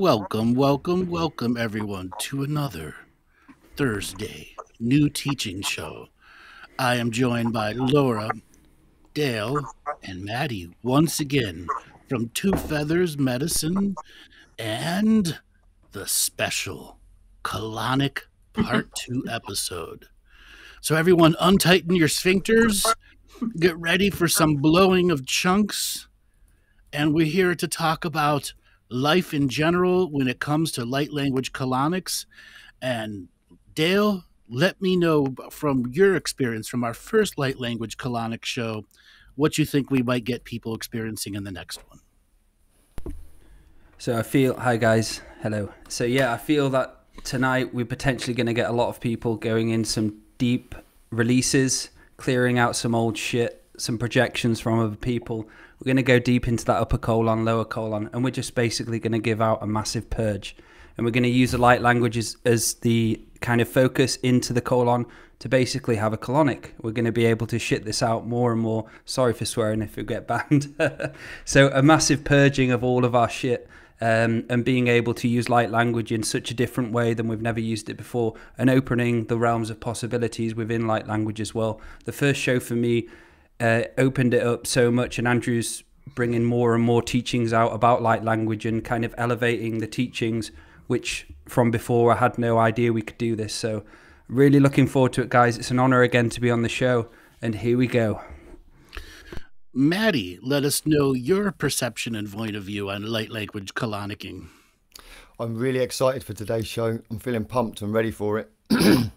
Welcome, everyone, to another Thursday new teaching show. I am joined by Laura, Dale, and Maddie once again from Two Feathers Medicine and the special Colonic Part 2 episode. So, everyone, untighten your sphincters, get ready for some blowing of chunks, and we're here to talk about life in general when it comes to light language colonics. And Dale, let me know from your experience from our first light language colonic show what you think we might get people experiencing in the next one. So hi guys, hello. So yeah, I feel that tonight we're potentially going to get a lot of people going in some deep releases, clearing out some old shit, some projections from other people. We're going to go deep into that upper colon, lower colon, and we're just basically going to give out a massive purge. And we're going to use the light languages as the kind of focus into the colon to basically have a colonic. We're going to be able to shit this out more and more. Sorry for swearing if we get banned. So a massive purging of all of our shit. And being able to use light language in such a different way than we've never used it before, and opening the realms of possibilities within light language as well. The first show for me opened it up so much, and Andrew's bringing more and more teachings out about light language and kind of elevating the teachings, which from before I had no idea we could do this. So really looking forward to it, guys. It's an honor again to be on the show, and here we go. Maty, let us know your perception and point of view on light language colonicking. I'm really excited for today's show. I'm feeling pumped and ready for it. This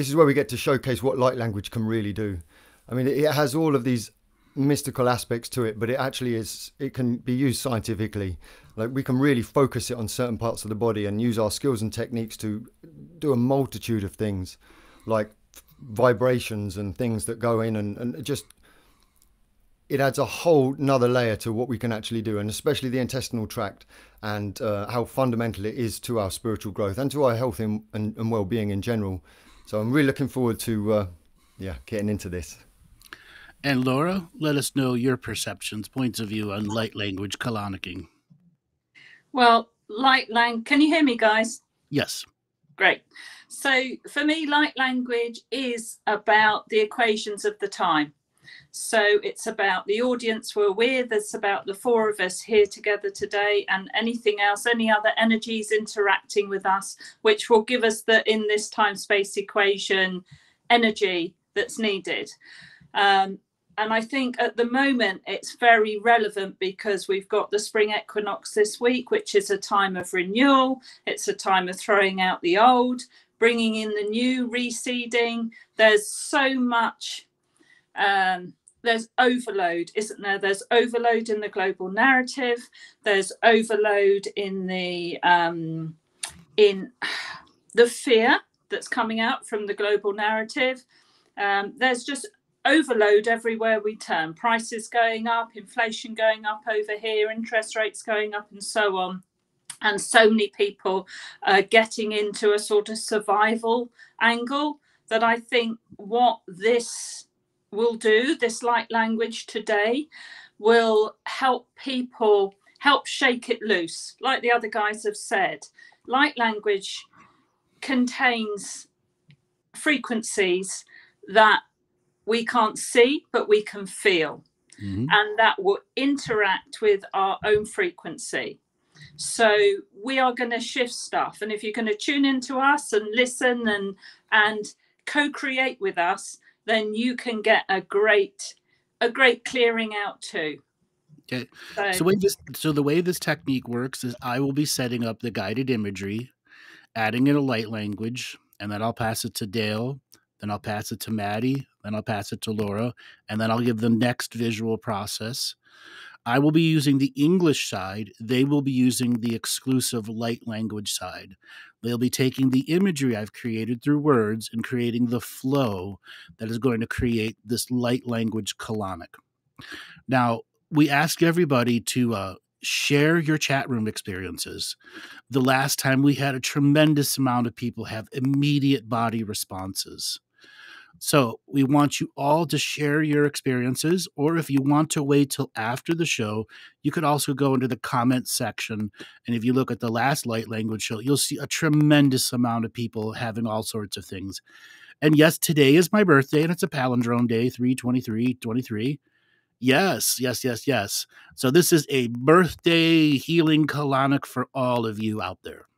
is where we get to showcase what light language can really do. I mean, it has all of these mystical aspects to it, but it actually it can be used scientifically. Like, we can really focus it on certain parts of the body and use our skills and techniques to do a multitude of things, like vibrations and things that go in and just... It adds a whole nother layer to what we can actually do, and especially the intestinal tract, and how fundamental it is to our spiritual growth and to our health and well-being in general. So I'm really looking forward to getting into this. And Laura, let us know your perceptions, points of view on light language colonicking. Well, can you hear me, guys? Yes. Great. So for me, light language is about the equations of the time. So it's about the audience we're with, it's about the four of us here together today, and anything else, any other energies interacting with us, which will give us in this time-space equation energy that's needed. And I think at the moment it's very relevant because we've got the spring equinox this week, which is a time of renewal. It's a time of throwing out the old, bringing in the new, reseeding. There's so much... there's overload, isn't there? There's overload in the global narrative. There's overload in the fear that's coming out from the global narrative. There's just overload everywhere we turn. Prices going up, inflation going up over here, interest rates going up, and so on. And so many people getting into a sort of survival angle that I think what this will do, this light language today, will help people, help shake it loose. Like the other guys have said, light language contains frequencies that we can't see, but we can feel. Mm-hmm. And that will interact with our own frequency. So we are going to shift stuff. And if you're going to tune into us and listen and co-create with us, then you can get a great clearing out too. Okay. So the way this technique works is I will be setting up the guided imagery, adding in a light language, and then I'll pass it to Dale, then I'll pass it to Maty, then I'll pass it to Laura, and then I'll give the next visual process. I will be using the English side. They will be using the exclusive light language side. They'll be taking the imagery I've created through words and creating the flow that is going to create this light language colonic. Now, we ask everybody to share your chat room experiences. The last time we had a tremendous amount of people have immediate body responses. So we want you all to share your experiences, or if you want to wait till after the show, you could also go into the comments section. And if you look at the last Light Language show, you'll see a tremendous amount of people having all sorts of things. And yes, today is my birthday, and it's a palindrome day, 3/23/23. Yes. So this is a birthday healing colonic for all of you out there.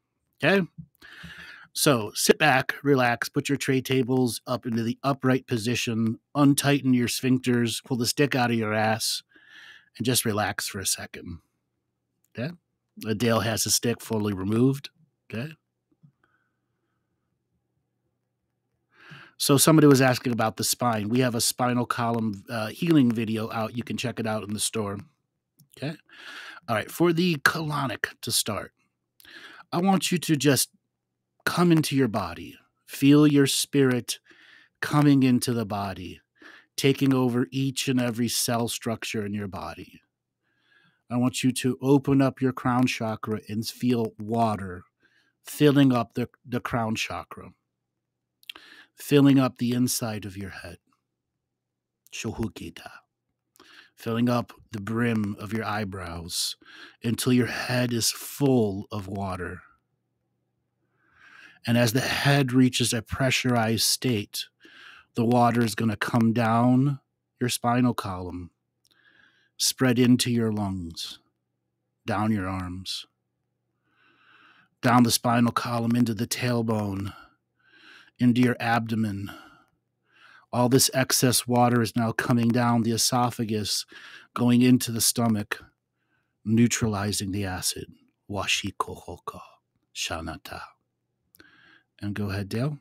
Okay? So sit back, relax, put your tray tables up into the upright position, untighten your sphincters, pull the stick out of your ass, and just relax for a second. Okay? Dale has his stick fully removed. Okay? So somebody was asking about the spine. We have a spinal column healing video out. You can check it out in the store. Okay? All right. For the colonic to start, I want you to just come into your body. Feel your spirit coming into the body, taking over each and every cell structure in your body. I want you to open up your crown chakra and feel water filling up the crown chakra, filling up the inside of your head. Shohukita. Filling up the brim of your eyebrows until your head is full of water. And as the head reaches a pressurized state, the water is going to come down your spinal column, spread into your lungs, down your arms, down the spinal column into the tailbone, into your abdomen. All this excess water is now coming down the esophagus, going into the stomach, neutralizing the acid. Washikohoka shanata. And go ahead, Dale.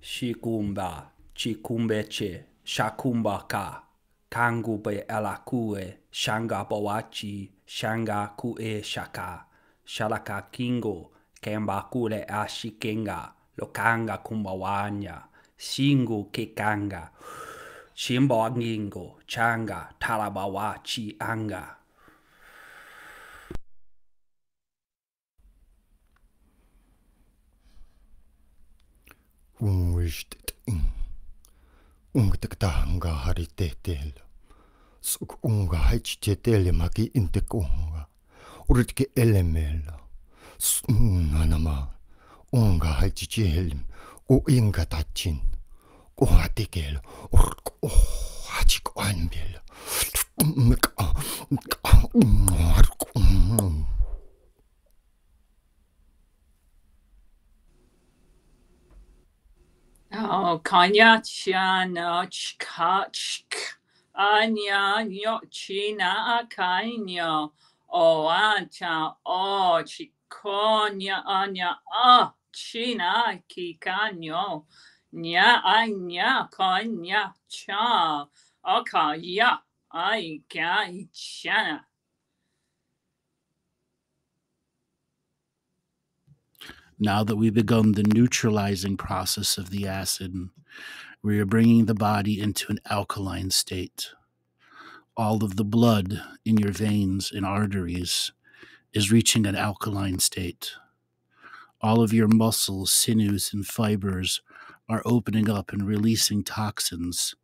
Shikumba, chikumbeche, shakumbaka, kangube alakue, shanga bawachi, shanga kue shaka, shalaka kingo, kemba kule ashikenga, lokanga kumbawanya, singu kikanga, shimboangingo, changa, tarabawachi anga. Ungtakanga haritetel. Suk unga haichitele maki intekunga. Uritke elemela. Sunanama. Unga haichichelim. O inga tachin. O hatikel. O hachik anbel. Oh, kanya chana chkachk anya nyochina akanya. Oh, acha oh chikonya anya china kikanyo. Nya anya kanya cha akaya I chana. Now that we've begun the neutralizing process of the acid, we are bringing the body into an alkaline state. All of the blood in your veins and arteries is reaching an alkaline state. All of your muscles, sinews, and fibers are opening up and releasing toxins.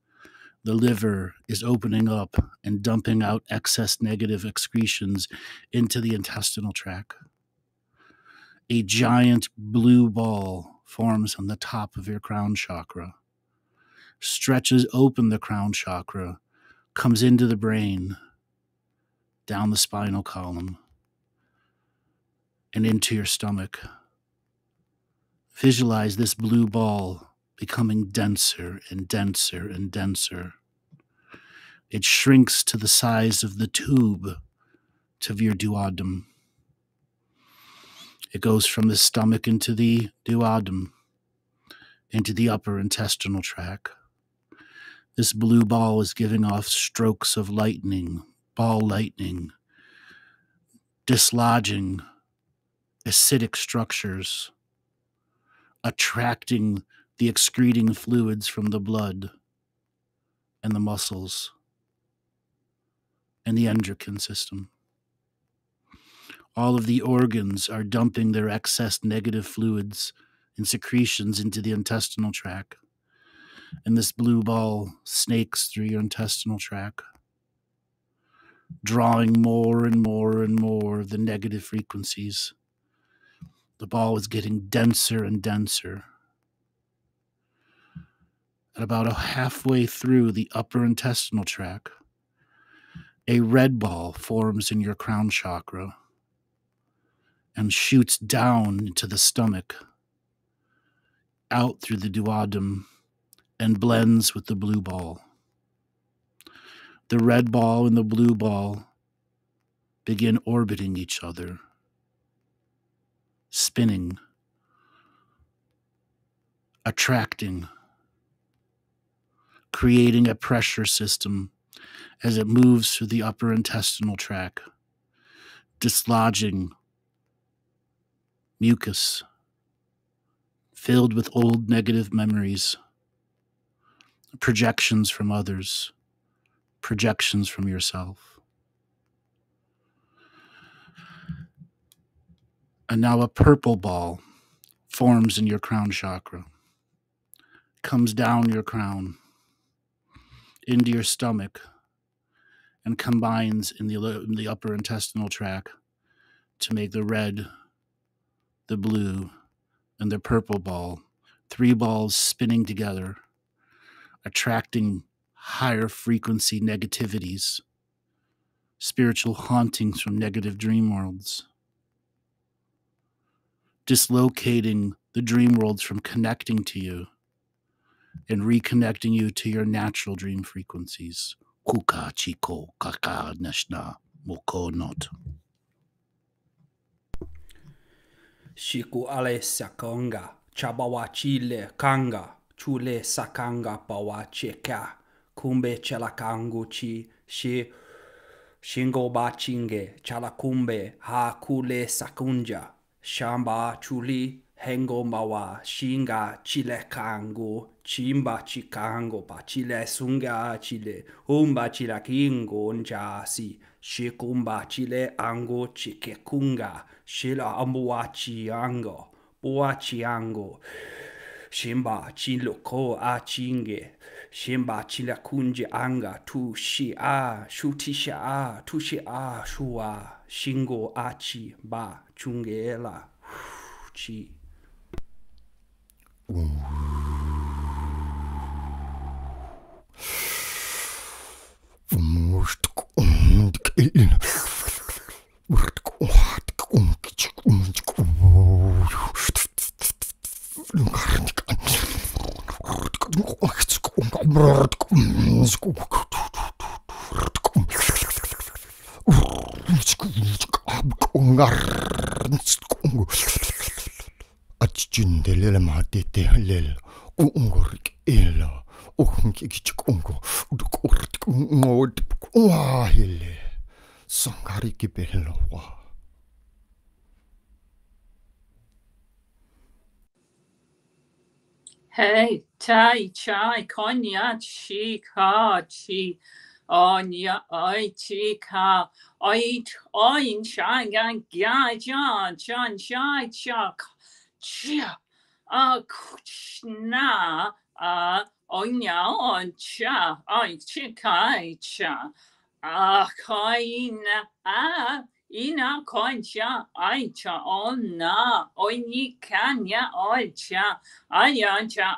The liver is opening up and dumping out excess negative excretions into the intestinal tract. A giant blue ball forms on the top of your crown chakra, stretches open the crown chakra, comes into the brain, down the spinal column, and into your stomach. Visualize this blue ball becoming denser and denser and denser. It shrinks to the size of the tube of your duodenum. It goes from the stomach into the duodenum, into the upper intestinal tract. This blue ball is giving off strokes of lightning, ball lightning, dislodging acidic structures, attracting the excreting fluids from the blood and the muscles and the endocrine system. All of the organs are dumping their excess negative fluids and secretions into the intestinal tract. And this blue ball snakes through your intestinal tract, drawing more and more and more of the negative frequencies. The ball is getting denser and denser. At about halfway through the upper intestinal tract, a red ball forms in your crown chakra and shoots down into the stomach, out through the duodenum, and blends with the blue ball. The red ball and the blue ball begin orbiting each other, spinning, attracting, creating a pressure system as it moves through the upper intestinal tract, dislodging mucus filled with old negative memories, projections from others, projections from yourself. And now a purple ball forms in your crown chakra, comes down your crown, into your stomach, and combines in the upper intestinal tract to make the red, the blue, and the purple ball, 3 balls spinning together, attracting higher frequency negativities, spiritual hauntings from negative dream worlds, dislocating the dream worlds from connecting to you and reconnecting you to your natural dream frequencies. Kuka chiko kaka nashna moko not. Shiku ale sakonga, chabawa chile kanga, chule sakanga bawa cheka, kumbe chalakangu chi, shingo bachinge, chalakumbe, ha kule sakunja, shamba chuli, hengo mawa, shinga chile kango, chimba chikango, pa chile sunga chile, umba chilakingo njasi, shikumba chile ango chikekunga, shila ambuachi ango, buachi ango, shimba chiloko achinge, shimba chilakunje anga, tu shi a, shutisha a, tushi a, shua, shingo achi ba, chungela, chi. Achjundelele matete lel ungorik ela unkikichungo udukort ngod wahile sangari kibelwa. Hey, tai, chai, konya, chi, ka, chi, onya, oi, chi, ka, oi, oin, shai, gan, gya, jan, chan, shai, chak, chia, kuch, na, onya, on, cha, oi, chi, kai, cha, kaina, ina concha aicha onna oini kanya oicha ayancha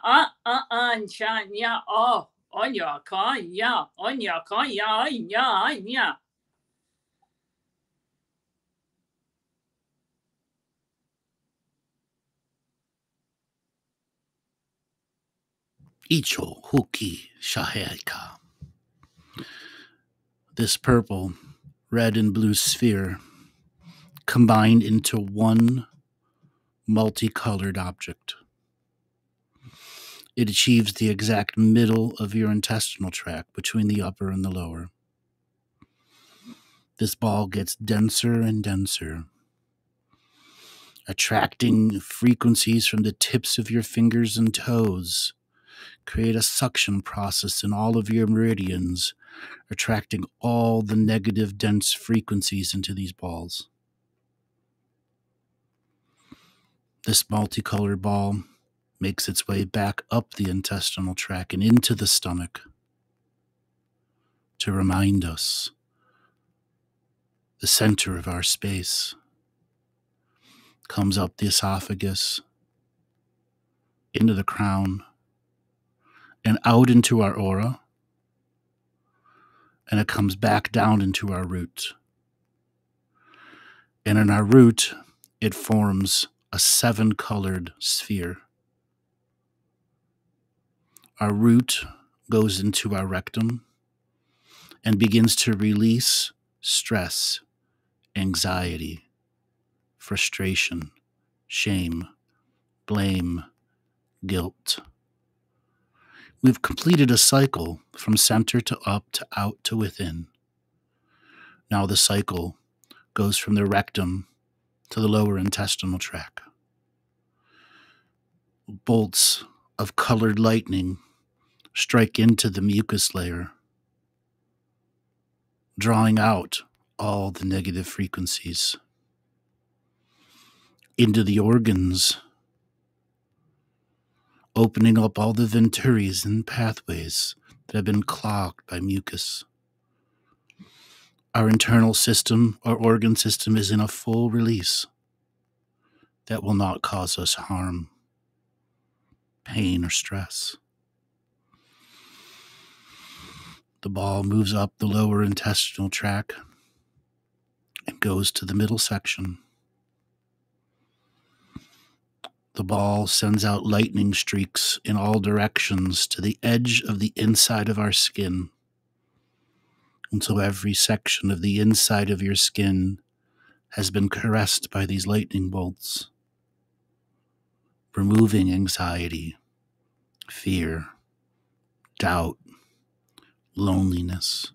ancha nya o onya kaya anya. Icho huki shaheka. This purple, red, and blue sphere combined into one multicolored object. It achieves the exact middle of your intestinal tract between the upper and the lower. This ball gets denser and denser, attracting frequencies from the tips of your fingers and toes. Create a suction process in all of your meridians, attracting all the negative dense frequencies into these balls. This multicolored ball makes its way back up the intestinal tract and into the stomach to remind us the center of our space. Comes up the esophagus, into the crown, and out into our aura, and it comes back down into our root. And in our root, it forms a 7-colored sphere. Our root goes into our rectum and begins to release stress, anxiety, frustration, shame, blame, guilt. We've completed a cycle from center to up to out to within. Now the cycle goes from the rectum to the lower intestinal tract. Bolts of colored lightning strike into the mucus layer, drawing out all the negative frequencies into the organs, opening up all the venturies and pathways that have been clogged by mucus. Our internal system, our organ system, is in a full release that will not cause us harm, pain, or stress. The ball moves up the lower intestinal tract and goes to the middle section. The ball sends out lightning streaks in all directions to the edge of the inside of our skin, until every section of the inside of your skin has been caressed by these lightning bolts, removing anxiety, fear, doubt, loneliness.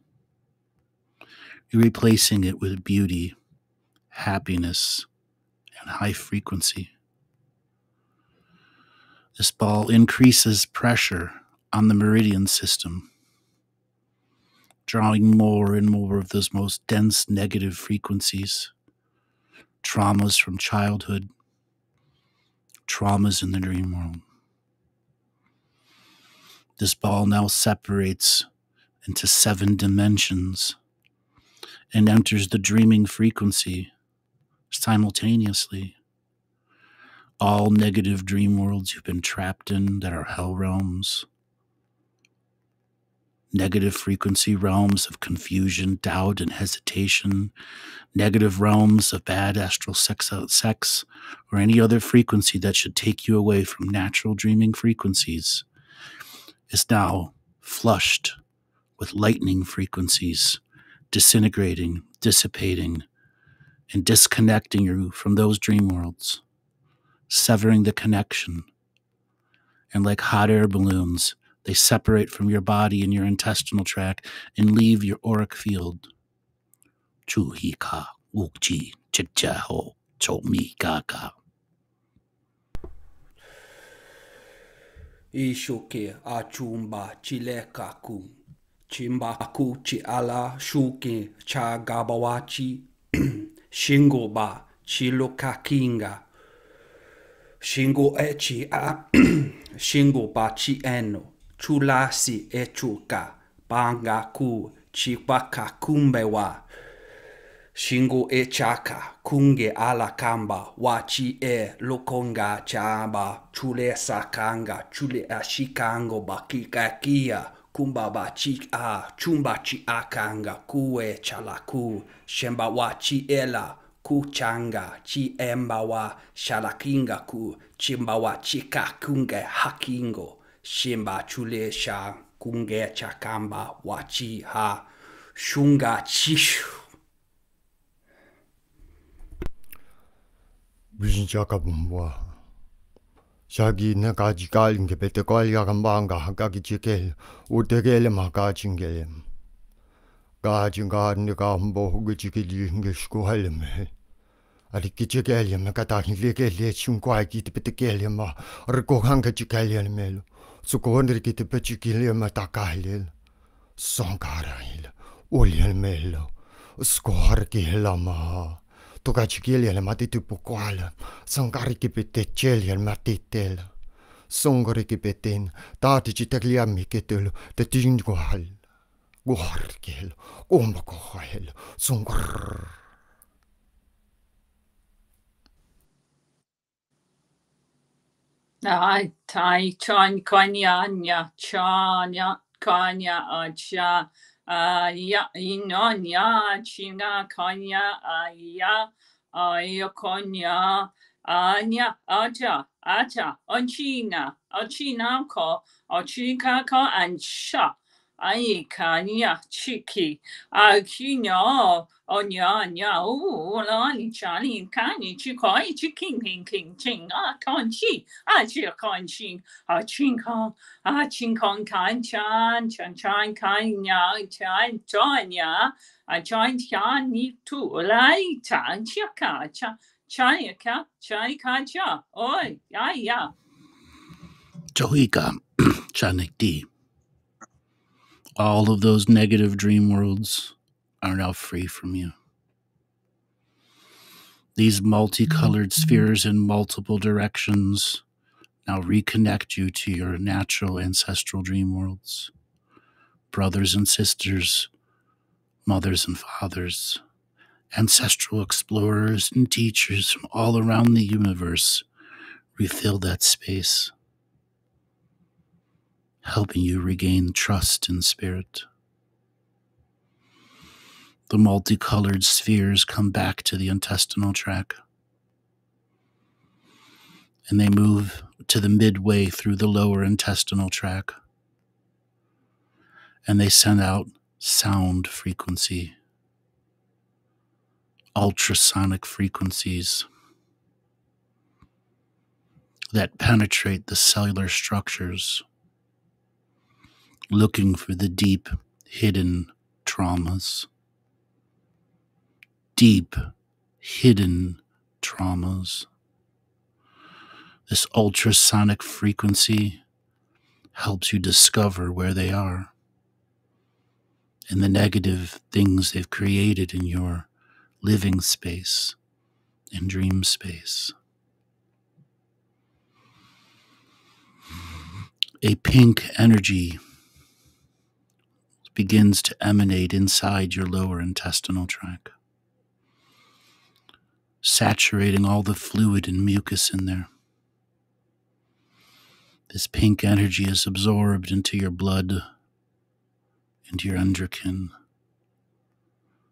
You're replacing it with beauty, happiness, and high frequency. This ball increases pressure on the meridian system, drawing more and more of those most dense negative frequencies, traumas from childhood, traumas in the dream world. This ball now separates into 7 dimensions and enters the dreaming frequency simultaneously. All negative dream worlds you've been trapped in that are hell realms, negative frequency realms of confusion, doubt, and hesitation, negative realms of bad astral sex, or any other frequency that should take you away from natural dreaming frequencies, is now flushed with lightning frequencies, disintegrating, dissipating, and disconnecting you from those dream worlds, severing the connection. And like hot air balloons, they separate from your body and your intestinal tract and leave your auric field. Chuhika wukji chichaho chomi gaga. Ishoke achumba chilekaku. Chimbaku chi ala shuke cha gabawachi. Shingoba chilokakinga. Shingo echi a Shingo bachi eno chulasi echuka bangaku chipaka kumbewa Shingo echaka kunge ala kamba wachi lokonga chamba chule sakanga chule ashikango bakikakia kumba bachi a chumbachi akanga kue chalaku shemba wachi ela kuchanga chi embawa shalakinga ku chimbawa chika kunge hakingo shimba chule sha kunge chakamba wachi ha shunga chishu. Vision chakabumwa. Shagi nakaji kalinge bete kalya kambanga hakaki chikel utegele makachingele. Gajinga nikambo hugichikili ngishkuhalme. Arikichikele makatahin lekele chungkwai kitipetele ma arkohanga chikele melo. Sukondri kitipechikile matakale. Sonkarahil uliel melo. Skorkila ma. Togachigilia Matitu Puquala, Sangarikipitechelia Matitela, Songorikipetin, Tatichitagliami Ketul, the Tingual, Guarkel, Umbacohel, Songar. Ai, tai, chan, kanya, chanya, kanya, acha, ya, inonya, china, kanya, aya, aya, kanya, anya, acha, onchina, ko, ochika, ka, and sha, ai, kanya, chiki, akino, onya, lani, chani, kani, chikoi, chiking, king, ching, conchi. Chia con ching, ching kong, ching kong kan chan kan ya, chan ya, chan chan ni tu lai chan chia ka chan ya ka cha, oi, ya. Johika, Chanekti. All of those negative dream worlds are now free from you. These multicolored spheres in multiple directions now reconnect you to your natural ancestral dream worlds. Brothers and sisters, mothers and fathers, ancestral explorers and teachers from all around the universe refill that space, helping you regain trust in spirit. The multicolored spheres come back to the intestinal tract, and they move to the midway through the lower intestinal tract, and they send out sound frequency, ultrasonic frequencies that penetrate the cellular structures, looking for the deep, hidden traumas. Deep, hidden traumas. This ultrasonic frequency helps you discover where they are and the negative things they've created in your living space and dream space. A pink energy begins to emanate inside your lower intestinal tract, saturating all the fluid and mucus in there. This pink energy is absorbed into your blood, into your endocrine,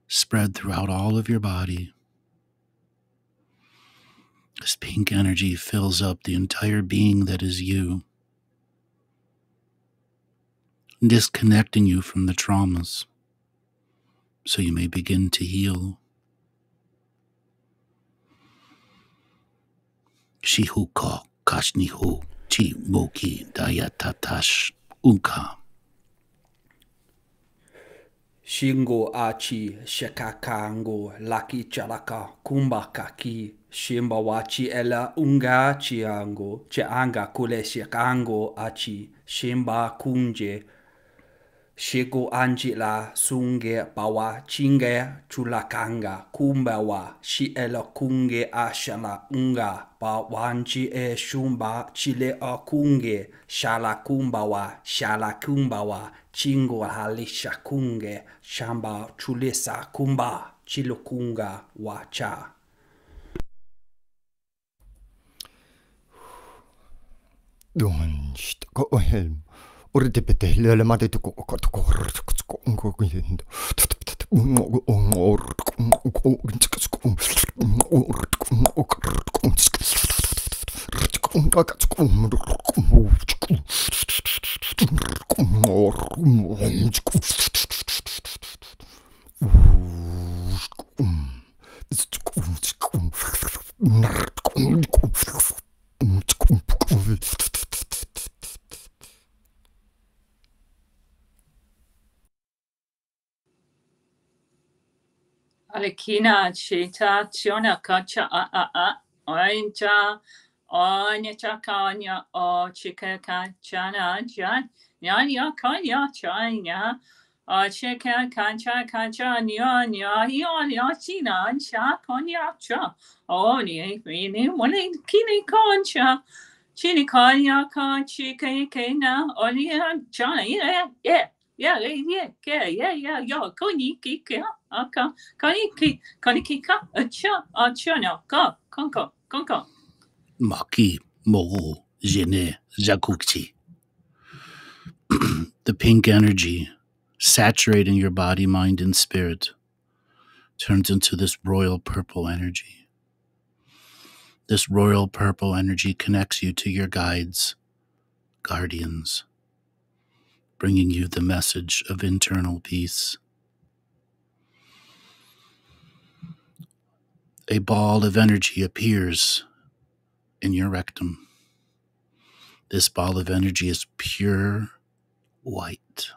spread throughout all of your body. This pink energy fills up the entire being that is you, disconnecting you from the traumas so you may begin to heal. Shihuka kashnihu chi moki dayatatash unka. Shingo achi shekakango laki chalaka kumbaka ki shimbawachi ela unga chiango cheanga kule shekango achi shimba kunje shiko angela sunge bawa chinge chulakanga kumbawa shi ela kunge ashala unga bawanchi e shumba chile a kunge shala kumbawa chingo halisha kunge shamba chulesa kumba chilokunga wacha. Dunst go helm. Or de petele le mate to Alikina chita tiona kacha oincha onya kanya o chika chana jan nyanya kanya chanya Cheka kancha kancha nya nya ya china cha konya cha. Oh ni ni wani kini concha. Chini konya con chika na olia chana yeah yo koni kika aka koni kika acha no konko. Maki Mogu Jene Jakukchi. The pink energy saturating your body, mind, and spirit turns into this royal purple energy. This royal purple energy connects you to your guides, guardians, bringing you the message of internal peace. A ball of energy appears in your rectum. This ball of energy is pure white.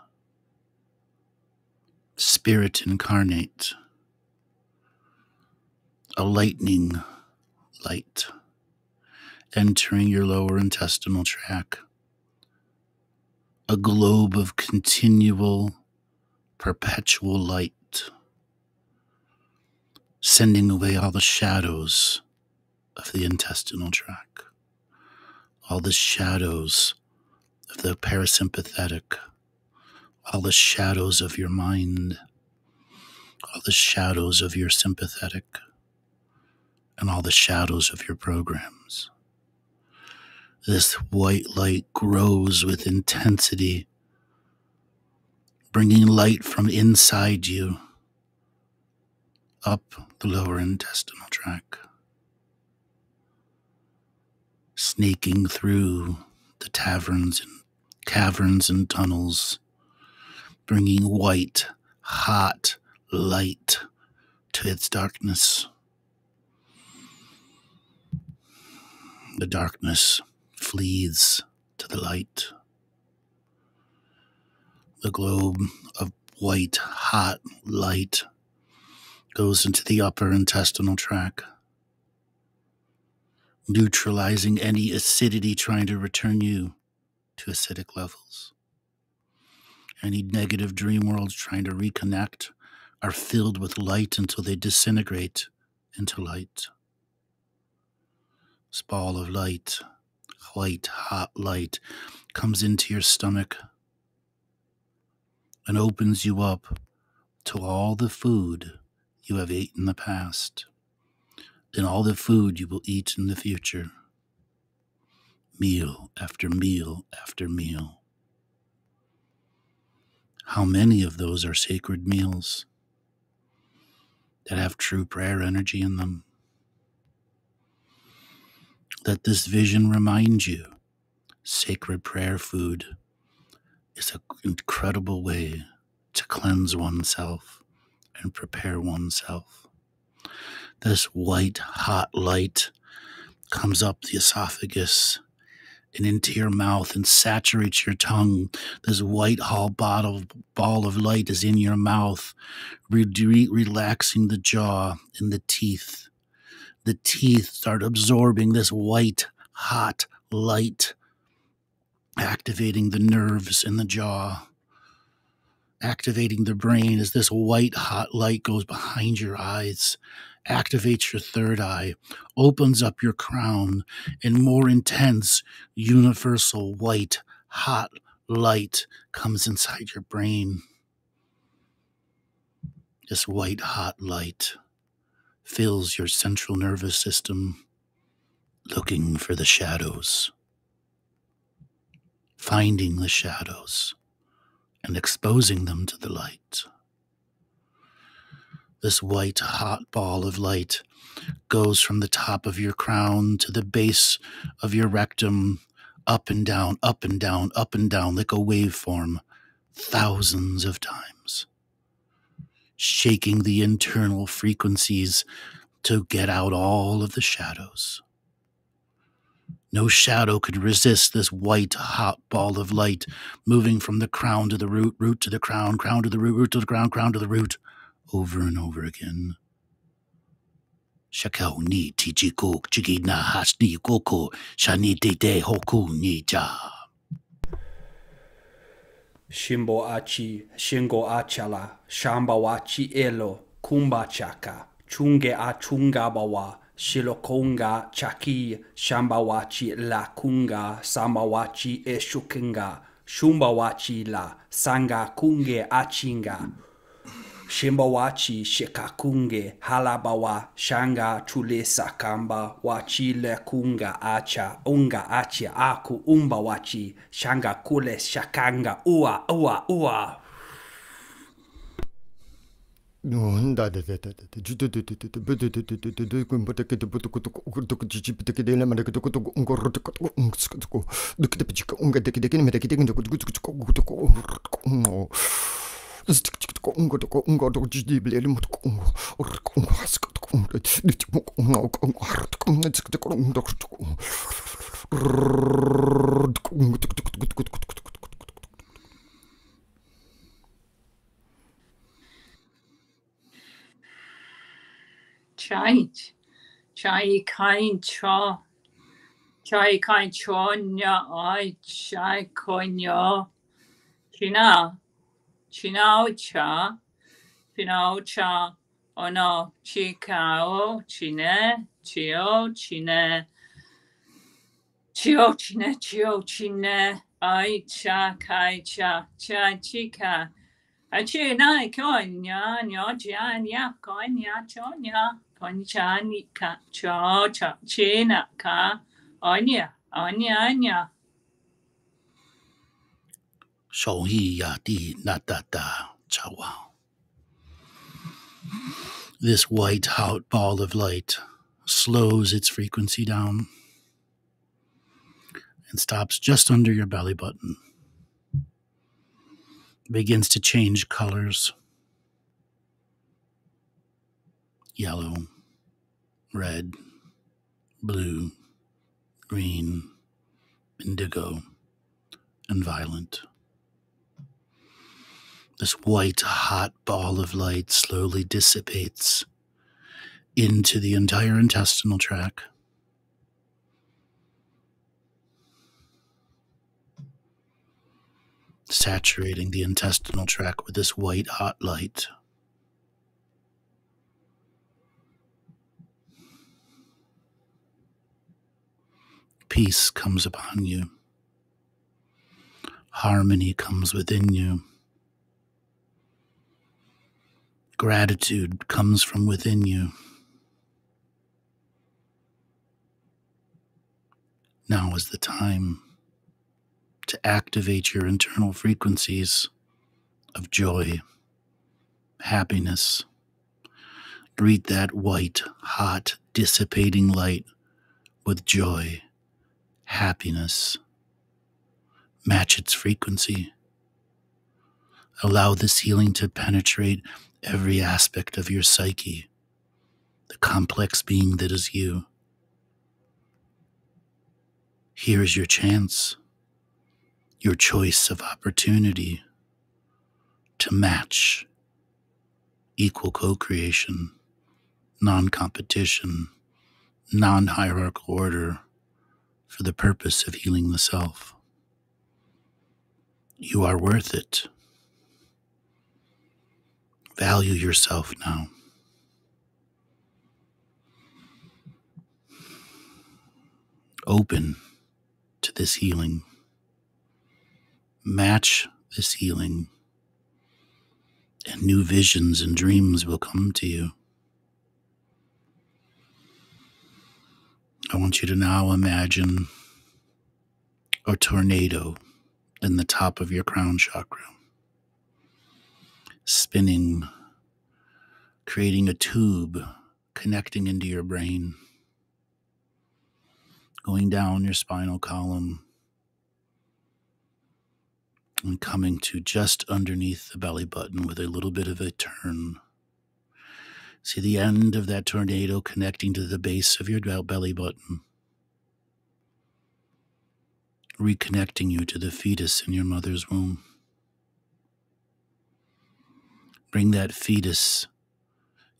Spirit incarnate. A lightning light entering your lower intestinal tract. A globe of continual, perpetual light, sending away all the shadows of the intestinal tract, all the shadows of the parasympathetic, all the shadows of your mind, all the shadows of your sympathetic, and all the shadows of your programs. This white light grows with intensity, bringing light from inside you up the lower intestinal tract, snaking through the caverns and tunnels, bringing white, hot light to its darkness. The darkness flees to the light. The globe of white, hot light goes into the upper intestinal tract, neutralizing any acidity trying to return you to acidic levels. Any negative dream worlds trying to reconnect are filled with light until they disintegrate into light. This ball of light, white, hot light, comes into your stomach and opens you up to all the food you have eaten in the past and all the food you will eat in the future. Meal after meal after meal. How many of those are sacred meals that have true prayer energy in them? Let this vision remind you, sacred prayer food is an incredible way to cleanse oneself and prepare oneself. This white, hot light comes up the esophagus and into your mouth and saturates your tongue. This white hot ball of light is in your mouth, relaxing the jaw and the teeth. The teeth start absorbing this white, hot light, activating the nerves in the jaw, activating the brain as this white, hot light goes behind your eyes, activates your third eye, opens up your crown, and more intense, universal, white, hot light comes inside your brain. This white, hot light fills your central nervous system, looking for the shadows, finding the shadows, and exposing them to the light. This white, hot ball of light goes from the top of your crown to the base of your rectum, up and down, up and down, up and down, like a waveform, thousands of times, shaking the internal frequencies to get out all of the shadows. No shadow could resist this white, hot ball of light moving from the crown to the root, root to the crown to the root, root to the crown to the root, over and over again. Shakao ni tichiko chiki na hasni koko shani te hoku ni ja. Shimbo Achi, Shingo Achala, Shamba Wachi Elo, Kumba Chaka, Chunge Achunga Bawa, Shilokonga Chaki, Shamba Wachi La Kunga, Samba Wachi Eshukinga, Shumba Wachi La, Sanga Kunge Achinga, Shimbawachi Shikakunge Halabawa Shanga Chule Sakamba Wachi Lekunga Acha Unga Achi Aku Umbawachi Shanga Kule Shakanga Ua Ua Ua. Chai kain cha. Chai kain chonya I chai konya. China. Chinao cha. Chinao cha. Oh no. Chikao. Chine. Chio. Chine. Chio. Chine. Chio. Chine. I cha kai cha. Cha chika. I china konya. Nyo jan ya konya chonya. Konchanika cho cha china ka anya anya. Shohi yati natata chawa. This white hot ball of light slows its frequency down and stops just under your belly button. Begins to change colors. Yellow, red, blue, green, indigo, and violet. This white, hot ball of light slowly dissipates into the entire intestinal tract. Saturating the intestinal tract with this white, hot light. Peace comes upon you. Harmony comes within you. Gratitude comes from within you. Now is the time to activate your internal frequencies of joy, happiness. Greet that white, hot, dissipating light with joy, happiness. Match its frequency. Allow this healing to penetrate every aspect of your psyche, the complex being that is you. Here is your chance, your choice of opportunity to match equal co-creation, non-competition, non-hierarchal order for the purpose of healing the self. You are worth it. Value yourself now. Open to this healing. Match this healing, and new visions and dreams will come to you. I want you to now imagine a tornado in the top of your crown chakra, spinning, creating a tube connecting into your brain, going down your spinal column, and coming to just underneath the belly button with a little bit of a turn. See the end of that tornado connecting to the base of your belly button, reconnecting you to the fetus in your mother's womb. Bring that fetus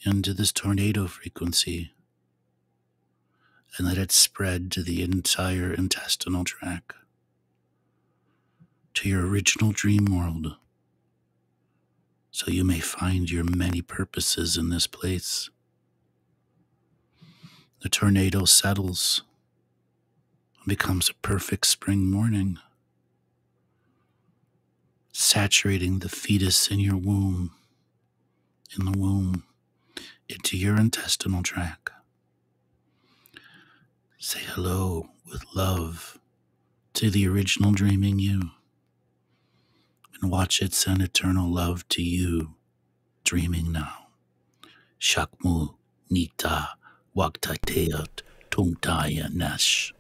into this tornado frequency and let it spread to the entire intestinal tract, to your original dream world, so you may find your many purposes in this place. The tornado settles and becomes a perfect spring morning, saturating the fetus in your womb, into your intestinal tract. Say hello with love to the original dreaming you, and watch it send eternal love to you, dreaming now. Shakmu Nita Waktateat Tungtaya Nash.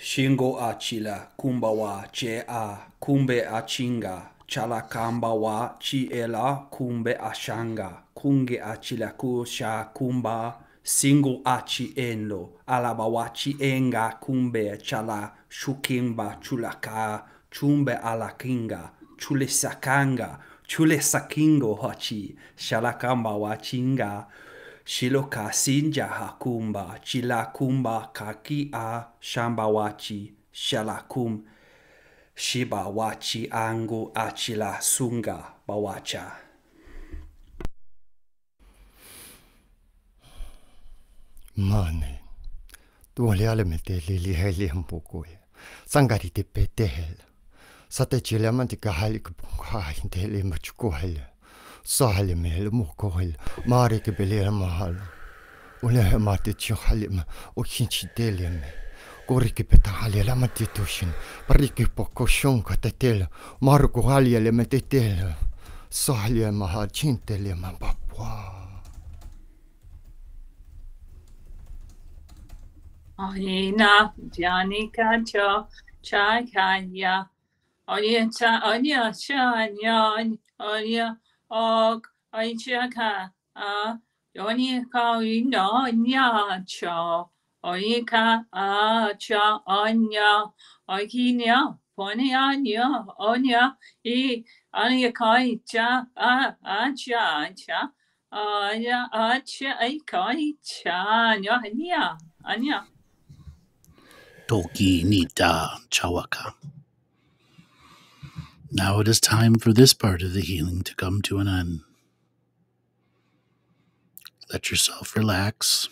Shingo achila kumbawa che a kumbe achinga chala kambawa chi ela kumbe ashanga kunge achila kusha kumba singo achi enlo alabawachi enga kumbe chala shukimba chulaka chumbe alakinga chulesakanga chulesakingo hachi shalakamba wachinga Shiloka sinja hakumba, chilakumba kaki a shambawachi, shalakum, shibawachi angu achila sunga bawacha. Mane, tuoli alemete lili heli hampukuja, sangari tippe tehel, sate chileamanti kahali kupunga hinteli machukuhel. Sahali mehel mukohel marike belera mahal ule mate chohalima o hinchideleme korike petahali la matitushin parike pokoshon katetela marko halia le metetela sahali mahal chintele mapapwa Oina Janika cho chakanya Onia cha onia chanya onia og aichaka yoni ka nya cha oika cha anya okinya ponia onia I ania kai cha cha cha anya cha I kai cha anya Toki Nita Chawaka. Now it is time for this part of the healing to come to an end. Let yourself relax.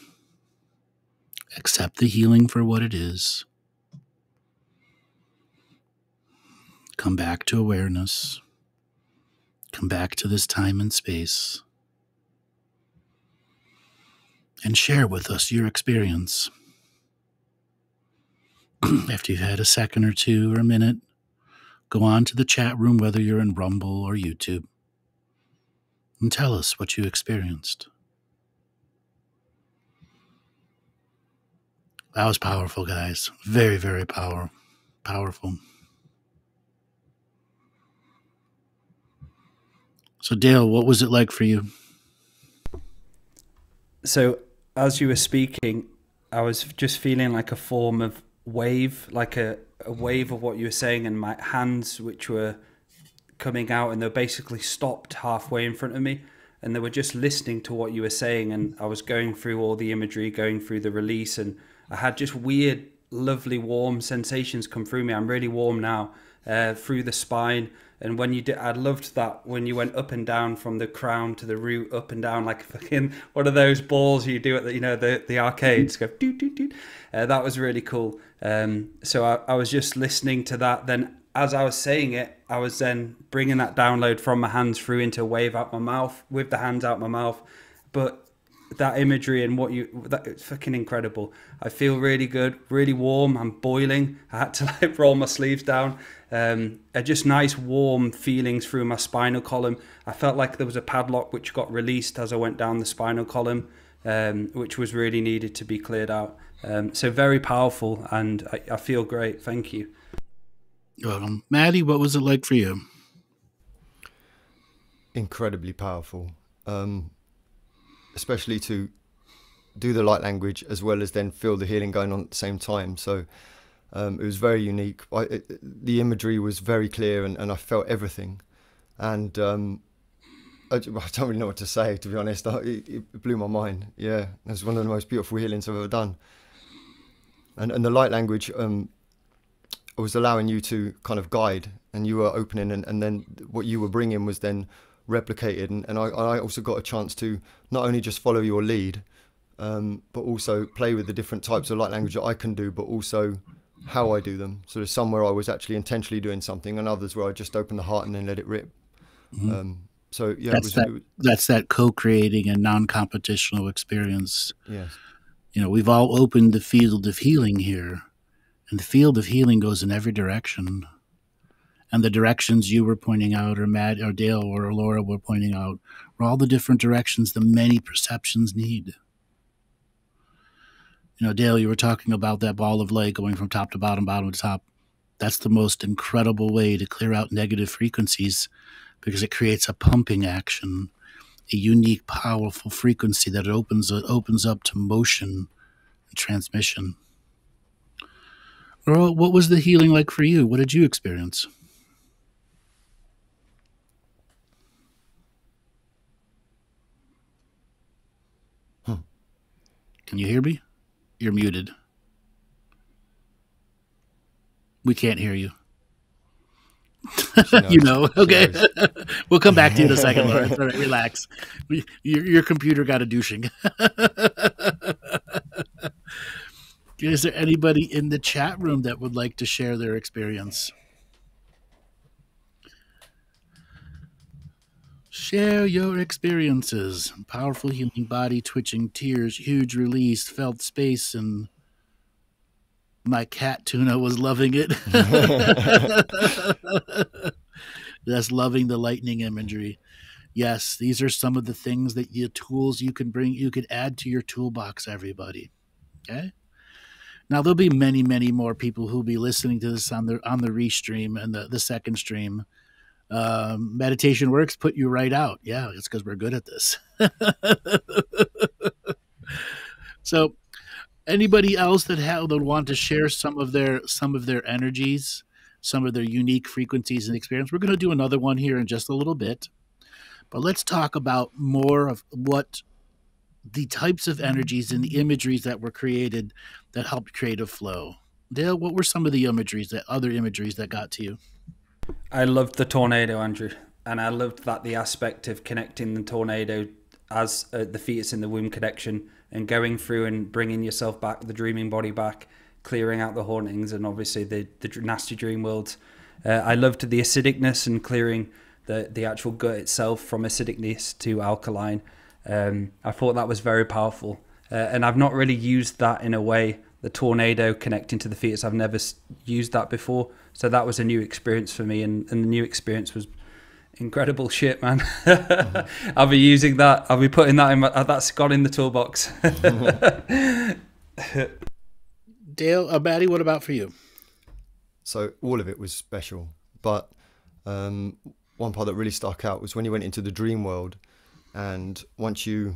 Accept the healing for what it is. Come back to awareness. Come back to this time and space. And share with us your experience. After you've had a second or two or a minute, go on to the chat room, whether you're in Rumble or YouTube, and tell us what you experienced. That was powerful, guys. Very, very powerful. So, Dale, what was it like for you? So, as you were speaking, I was just feeling like a form of wave, like a wave of what you were saying, and my hands, which were coming out, and they were basically stopped halfway in front of me, and they were just listening to what you were saying, and I was going through all the imagery, going through the release, and I had just weird, lovely, warm sensations come through me. I'm really warm now, through the spine. And when you did, I loved that when you went up and down from the crown to the root, up and down like fucking one of those balls you do at the arcades. Go doot doot doot. That was really cool. So I was just listening to that. Then as I was saying it, I was then bringing that download from my hands through into a wave out my mouth with the hands out my mouth. But that imagery and it's fucking incredible. I feel really good, really warm. I'm boiling. I had to roll my sleeves down. Just nice warm feelings through my spinal column. I felt like there was a padlock which got released as I went down the spinal column, which was really needed to be cleared out. So very powerful, and I feel great. Thank you. You're welcome. Maty, what was it like for you? Incredibly powerful. Especially to do the light language as well as then feel the healing going on at the same time. So it was very unique. The imagery was very clear, and I felt everything. And I don't really know what to say, to be honest. It blew my mind. Yeah, it was one of the most beautiful healings I've ever done. And the light language, was allowing you to kind of guide, and you were opening, and then what you were bringing was then replicated, and I also got a chance to not only just follow your lead, but also play with the different types of light language that I can do, but also how I do them. So there's some where I was actually intentionally doing something, and others where I just opened the heart and then let it rip. So yeah, that's that co-creating and non-competitional experience. Yes. You know, we've all opened the field of healing here, and the field of healing goes in every direction. And the directions you were pointing out, or Matt, or Dale, or Laura were pointing out, were all the different directions the many perceptions need. You know, Dale, you were talking about that ball of light going from top to bottom, bottom to top. That's the most incredible way to clear out negative frequencies, because it creates a pumping action, a unique, powerful frequency that opens up to motion and transmission. Earl, what was the healing like for you? What did you experience? Can you hear me? You're muted. We can't hear you. You know, okay. We'll come back to you in a second, Laura. All right, relax. Your computer got a douching. Is there anybody in the chat room that would like to share their experience? Share your experiences. Powerful healing, body twitching, tears, huge release, felt space, and my cat Tuna was loving it. That's loving the lightning imagery. Yes, these are some of the things that the tools you can bring, you could add to your toolbox, everybody. Okay? Now, there'll be many, many more people who'll be listening to this on the restream and the second stream. Meditation works, put you right out. Yeah, it's because we're good at this. So anybody else that would want to share some of their energies, some of their unique frequencies and experience? We're going to do another one here in just a little bit, but let's talk about more of what the types of energies and the imageries that were created that helped create a flow. Dale, what were some of the other imageries that got to you? I loved the tornado, Andrew, and I loved that the aspect of connecting the tornado as the fetus in the womb connection, and going through and bringing yourself back, the dreaming body back, clearing out the hauntings, and obviously the nasty dream world. I loved the acidicness and clearing the actual gut itself from acidicness to alkaline. I thought that was very powerful, and I've not really used that in a way. The tornado connecting to the fetus, I've never used that before, so that was a new experience for me, and the new experience was incredible shit, man. I'll be using that. I'll be putting that in that's gone in the toolbox. Dale, Maty, what about for you? So all of it was special, but one part that really stuck out was when you went into the dream world, and once you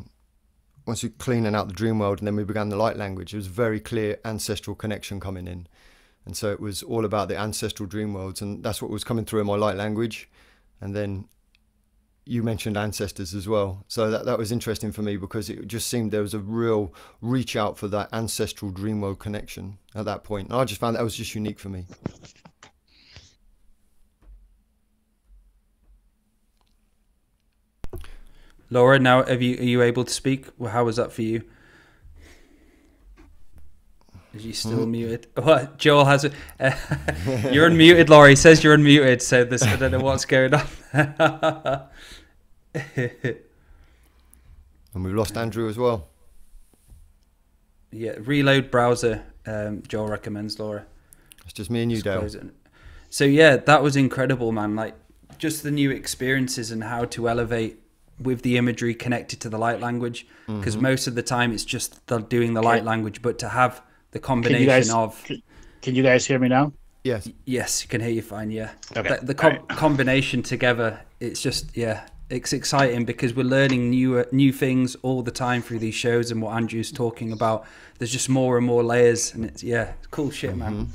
cleaning out the dream world, and then we began the light language, it was very clear ancestral connection coming in. And so it was all about the ancestral dream worlds, and that's what was coming through in my light language. And then you mentioned ancestors as well. So that was interesting for me, because it just seemed there was a real reach out for that ancestral dream world connection at that point. And I just found that was just unique for me. Laura, now are you able to speak? Well, how was that for you? Is you still muted? What? Joel has it. You're unmuted, Laura. He says you're unmuted, so I don't know what's going on. And we've lost Andrew as well. Yeah, reload browser. Joel recommends, Laura. It's just me and you, Dale. So yeah, that was incredible, man. Like, just the new experiences and how to elevate with the imagery connected to the light language, because most of the time it's just doing the light language, but to have the combination Can you guys hear me now? Yes. Yes, you can hear you fine, yeah. Okay. The combination together, it's just, yeah, it's exciting, because we're learning new things all the time through these shows, and what Andrew's talking about. There's just more and more layers, and it's cool shit, man.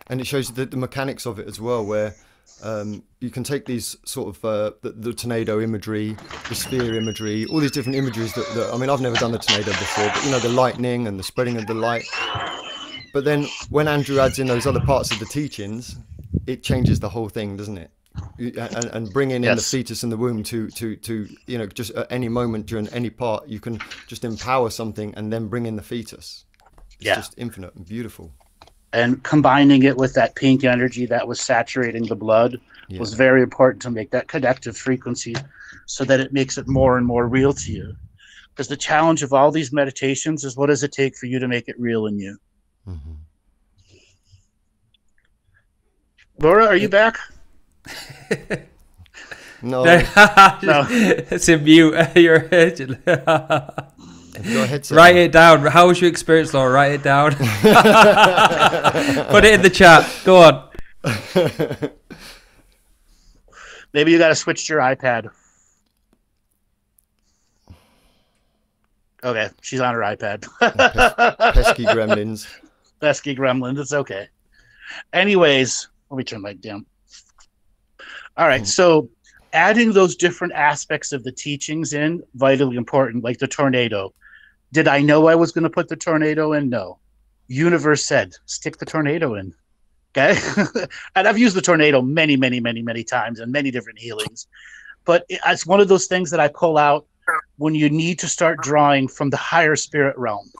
And it shows the mechanics of it as well, where you can take these sort of the tornado imagery, the sphere imagery, all these different imageries that I mean, I've never done the tornado before, but you know, the lightning and the spreading of the light. But then when Andrew adds in those other parts of the teachings, it changes the whole thing, doesn't it? And bringing in the fetus in the womb to you know, just at any moment during any part, you can just empower something and then bring in the fetus. It's just infinite and beautiful. And combining it with that pink energy that was saturating the blood was very important to make that connective frequency, so that it makes it more and more real to you. Because the challenge of all these meditations is, what does it take for you to make it real in you? Mm-hmm. Laura, are you back? No. No. It's a mute. You're write it down. How was your experience, Laura? Write it down. Put it in the chat. Go on. Maybe you got to switch to your iPad. Okay, she's on her iPad. Pesky gremlins. Pesky gremlins. It's okay. Anyways, let me turn my down. All right, so adding those different aspects of the teachings in, vitally important, like the tornado. Did I know I was going to put the tornado in? No. Universe said, stick the tornado in. Okay? And I've used the tornado many, many, many, many times in many different healings. But it's one of those things that I pull out when you need to start drawing from the higher spirit realm.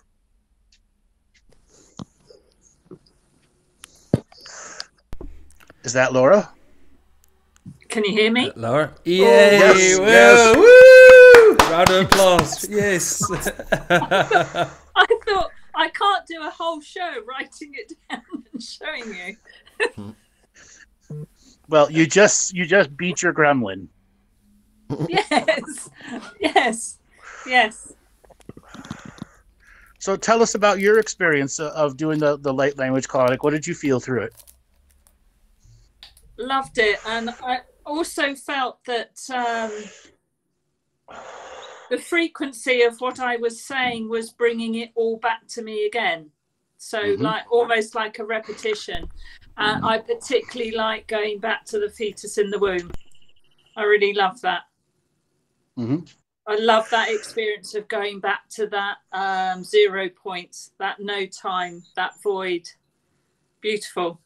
Is that Laura? Can you hear me? Laura? Yay! Yes, Woo! yes. Woo! Round of applause. Yes. I thought I can't do a whole show writing it down and showing you. Well, you just beat your gremlin. Yes. So tell us about your experience of doing the light language colonic. What did you feel through it? Loved it, and I also felt that the frequency of what I was saying was bringing it all back to me again. So like almost like a repetition. I particularly like going back to the fetus in the womb. I really love that. I love that experience of going back to that 0 point, that no time, that void. Beautiful.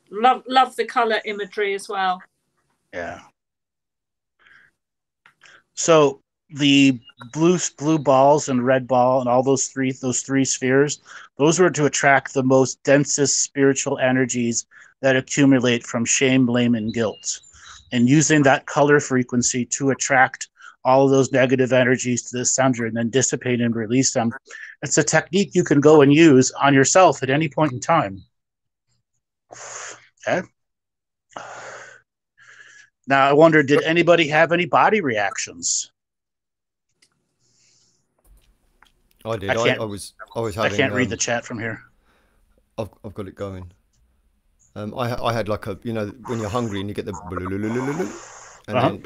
Love the color imagery as well. Yeah. So the blue balls and red ball and all those three spheres, those were to attract the most densest spiritual energies that accumulate from shame, blame, and guilt. And using that color frequency to attract all of those negative energies to the center and then dissipate and release them. It's a technique you can go and use on yourself at any point in time. Okay. Now I wonder, did anybody have any body reactions? I did. I was having. I can't read the chat from here. I've got it going. I had like a, you know, when you're hungry and you get the and then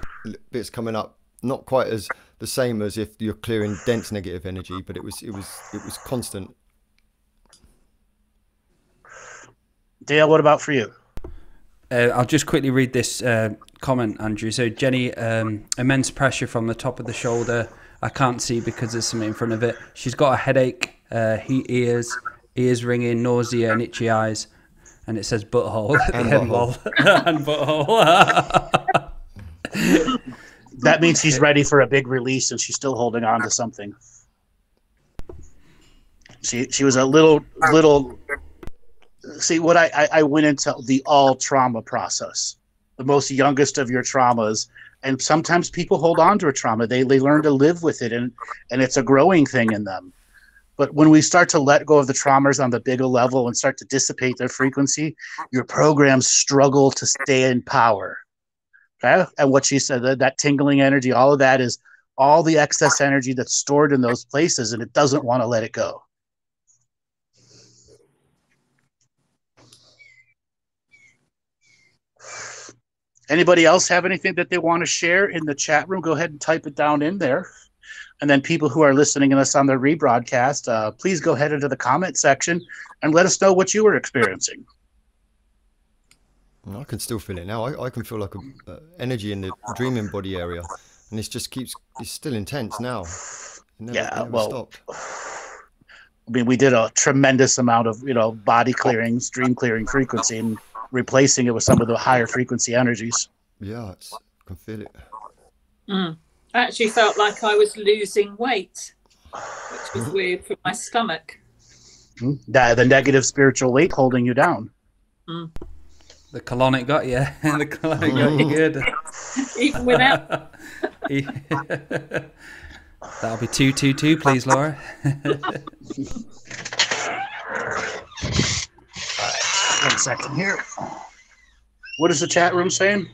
bits coming up, not quite as the same as if you're clearing dense negative energy, but it was constant. Dale, what about for you? I'll just quickly read this comment, Andrew. So Jenny, immense pressure from the top of the shoulder. I can't see because there's something in front of it. She's got a headache, heat ears ringing, nausea and itchy eyes. And it says butthole at the end, lol. And butthole. That means she's ready for a big release and she's still holding on to something. She was a little. See, what I went into the all trauma process, the most youngest of your traumas. And sometimes people hold on to a trauma. They learn to live with it, and it's a growing thing in them. But when we start to let go of the traumas on the bigger level and start to dissipate their frequency, your programs struggle to stay in power. Okay? And what she said, that tingling energy, all of that is all the excess energy that's stored in those places, and it doesn't want to let it go. Anybody else have anything that they want to share in the chat room? Go ahead and type it down in there. And then people who are listening to us on the rebroadcast, please go ahead into the comment section and let us know what you were experiencing. I can still feel it now. I can feel like a energy in the dreaming body area, and it just it's still intense now. It never stopped. I mean, we did a tremendous amount of, body clearing, stream clearing frequency and replacing it with some of the higher frequency energies. Yeah, I can feel it. I actually felt like I was losing weight, which was weird for my stomach. The negative spiritual weight holding you down. The colonic got you. The colonic got you good. Even without. That'll be 222, please, Laura. One second here. What is the chat room saying?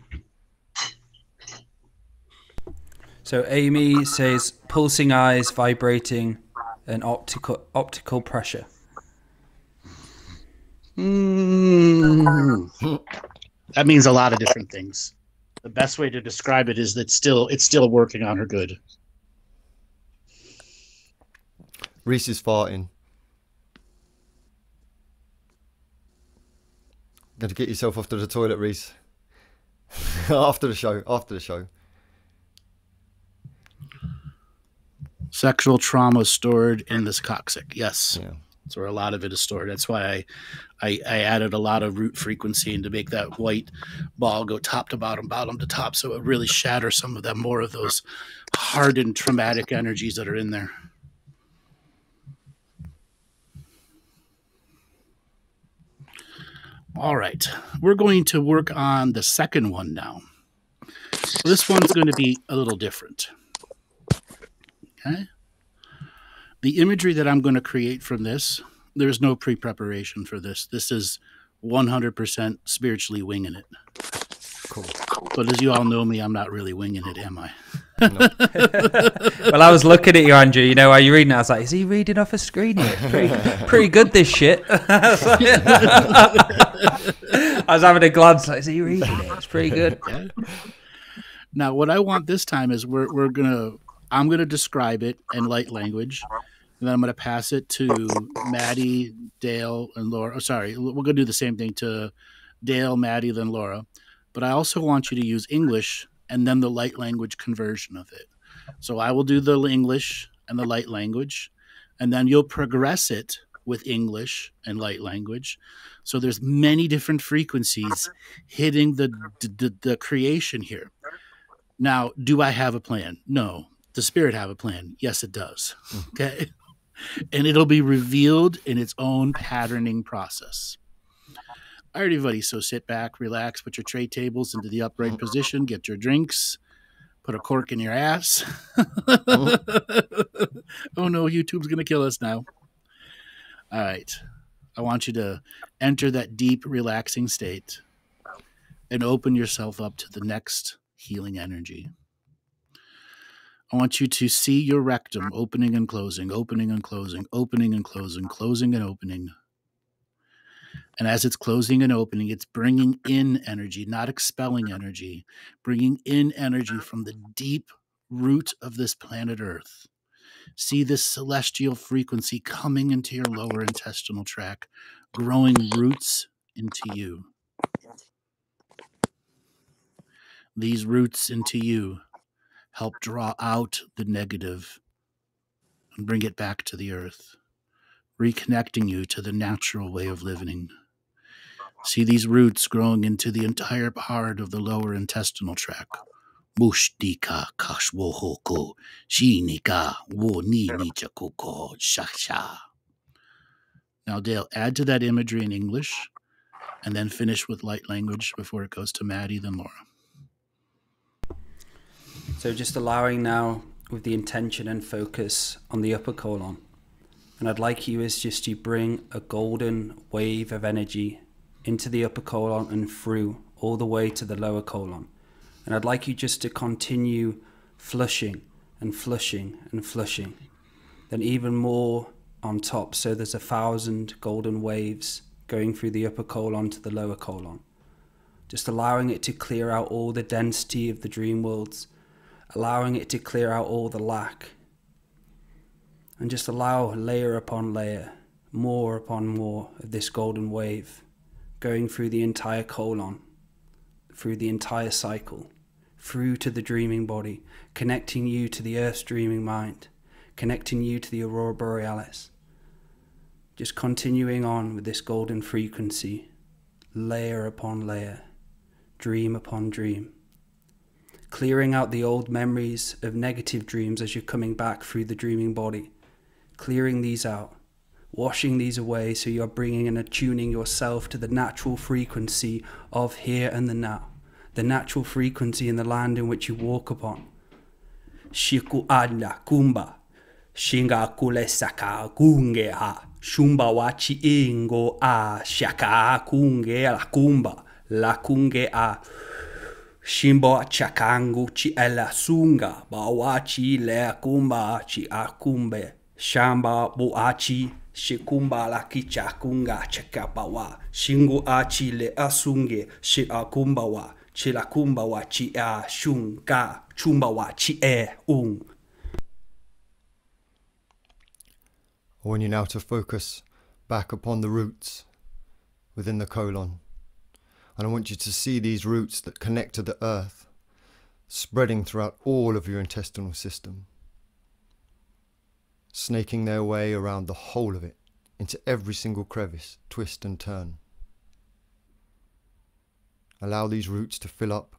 So Amy says pulsing eyes, vibrating, and optical pressure. That means a lot of different things. The best way to describe it is that it's still working on her good. Reese is farting. Got to get yourself off to the toilet, Reese. After the show. Sexual trauma stored in this coccyx. Yes. Yeah. That's where a lot of it is stored. That's why I added a lot of root frequency and to make that white ball go top to bottom, bottom to top, so it really shatters some of them, more of those hardened traumatic energies that are in there. All right, we're going to work on the second one now. So this one's going to be a little different. Okay. The imagery that I'm going to create from this, there's no pre-preparation for this. This is 100% spiritually winging it. Cool. But as you all know me, I'm not really winging it, am I? No. Well, I was looking at you, Andrew. You know, while you're reading, I was like, is he reading off a screen here? Pretty good, this shit. I was having a glance, like, is he reading it? It's pretty good. Yeah. Now, what I want this time is I'm going to describe it in light language, and then I'm going to pass it to Maty, Dale, and Laura. Oh, sorry, we're going to do the same thing to Dale, Maty, then Laura. But I also want you to use English and then the light language conversion of it. So I will do the English and the light language, and then you'll progress it with English and light language. So there's many different frequencies hitting the creation here. Now, do I have a plan? No. Does Spirit have a plan? Yes, it does. Okay. And it'll be revealed in its own patterning process. All right, everybody. So sit back, relax, put your tray tables into the upright position, get your drinks, put a cork in your ass. Oh no, YouTube's going to kill us now. All right. I want you to enter that deep, relaxing state and open yourself up to the next healing energy. I want you to see your rectum opening and closing, opening and closing, opening and closing, closing and opening. And as it's closing and opening, it's bringing in energy, not expelling energy, bringing in energy from the deep root of this planet Earth. See this celestial frequency coming into your lower intestinal tract, growing roots into you. These roots into you help draw out the negative and bring it back to the earth, reconnecting you to the natural way of living. See these roots growing into the entire part of the lower intestinal tract. Mushdika kashwohoko shinika wo ni nichakoko shasha. Now, Dale, add to that imagery in English and then finish with light language before it goes to Maty, then Laura. So just allowing now with the intention and focus on the upper colon. And I'd like you is just to bring a golden wave of energy into the upper colon and through all the way to the lower colon. And I'd like you just to continue flushing and flushing and flushing. Then even more on top. So there's 1,000 golden waves going through the upper colon to the lower colon. Just allowing it to clear out all the density of the dream worlds. Allowing it to clear out all the lack. And just allow layer upon layer, more upon more of this golden wave going through the entire colon, through the entire cycle, through to the dreaming body, connecting you to the Earth's dreaming mind, connecting you to the Aurora Borealis. Just continuing on with this golden frequency, layer upon layer, dream upon dream. Clearing out the old memories of negative dreams as you're coming back through the dreaming body. Clearing these out, washing these away so you're bringing and attuning yourself to the natural frequency of here and the now. The natural frequency in the land in which you walk upon. Shiku adna kumba, shinga kule saka kunge ha, shumba wachi ingo a, shaka kunge la kunge a, shimbo chakangu chi ela sunga, bawachi le kumba chi akumbe, shamba buachi, shikumba la kichakunga chakapawa, shingu achi le asunge, shi akumbawa. Chilakumba wa chi a shunga chumba wa chi e ung. I want you now to focus back upon the roots within the colon. And I want you to see these roots that connect to the earth, spreading throughout all of your intestinal system, snaking their way around the whole of it, into every single crevice, twist and turn. Allow these roots to fill up.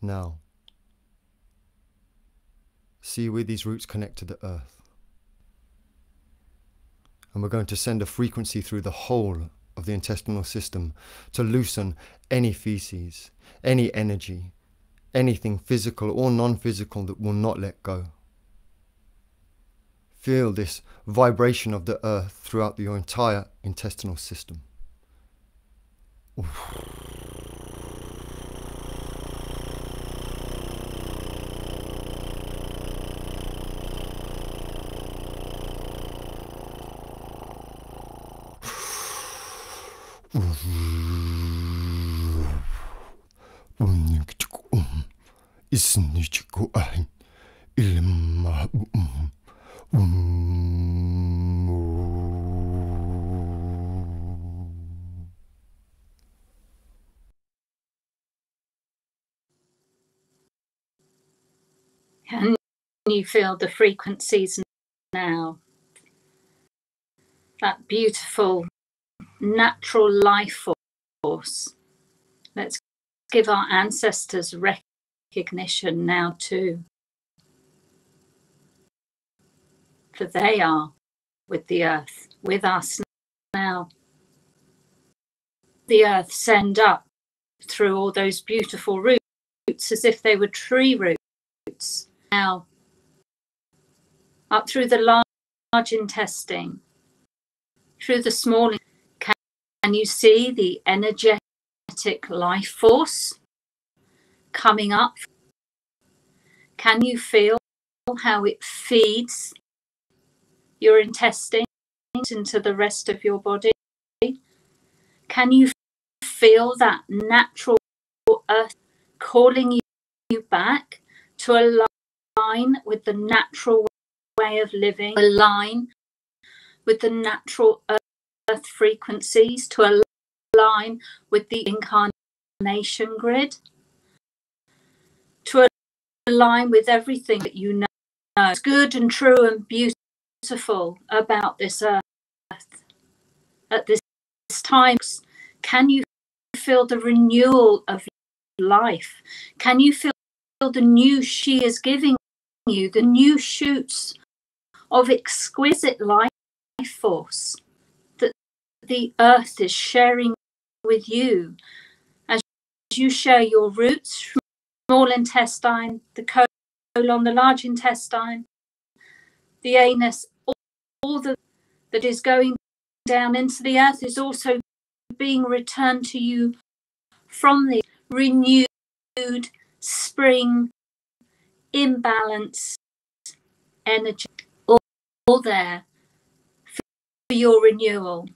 Now, see where these roots connect to the earth. And we're going to send a frequency through the whole of the intestinal system to loosen any feces, any energy, anything physical or non-physical that will not let go. Feel this vibration of the earth throughout your entire intestinal system. Can you feel the frequencies now? That beautiful natural life force. Let's give our ancestors recognition now too. For they are with the earth, with us now. The earth send up through all those beautiful roots as if they were tree roots. Now, up through the large intestine, through the small. Can you see the energetic life force coming up? Can you feel how it feeds your intestines into the rest of your body? Can you feel that natural earth calling you back to align with the natural way of living, align with the natural earth frequencies, to align with the incarnation grid, to align with everything that you know is good and true and beautiful about this earth at this time. Can you feel the renewal of life? Can you feel the new she is giving you, the new shoots of exquisite life force that the earth is sharing with you as you share your roots, small intestine, the colon, the large intestine, the anus, all that is going down into the earth is also being returned to you from the renewed spring imbalance energy, all there for your renewal.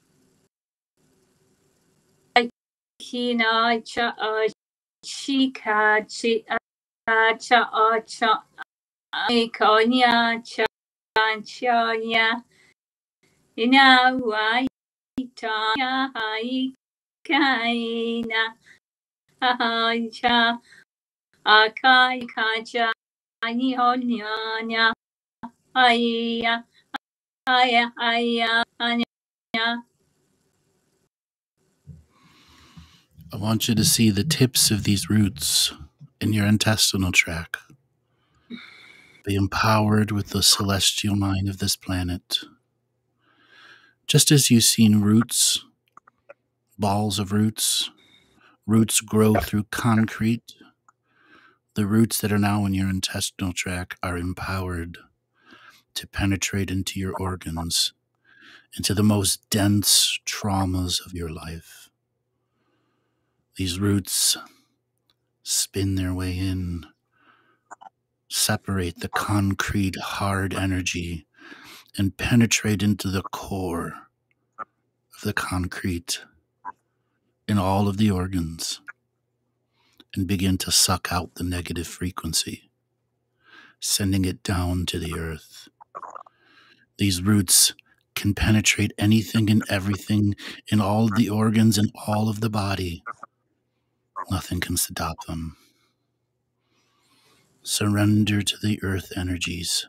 Anya, Aya, Aya, Aya, Anya. I want you to see the tips of these roots in your intestinal tract. Be empowered with the celestial mind of this planet. Just as you've seen roots, balls of roots grow through concrete, the roots that are now in your intestinal tract are empowered to penetrate into your organs, into the most dense traumas of your life. These roots spin their way in, separate the concrete, hard energy, and penetrate into the core of the concrete in all of the organs and begin to suck out the negative frequency, sending it down to the earth. These roots can penetrate anything and everything in all of the organs and all of the body. Nothing can stop them. Surrender to the earth energies,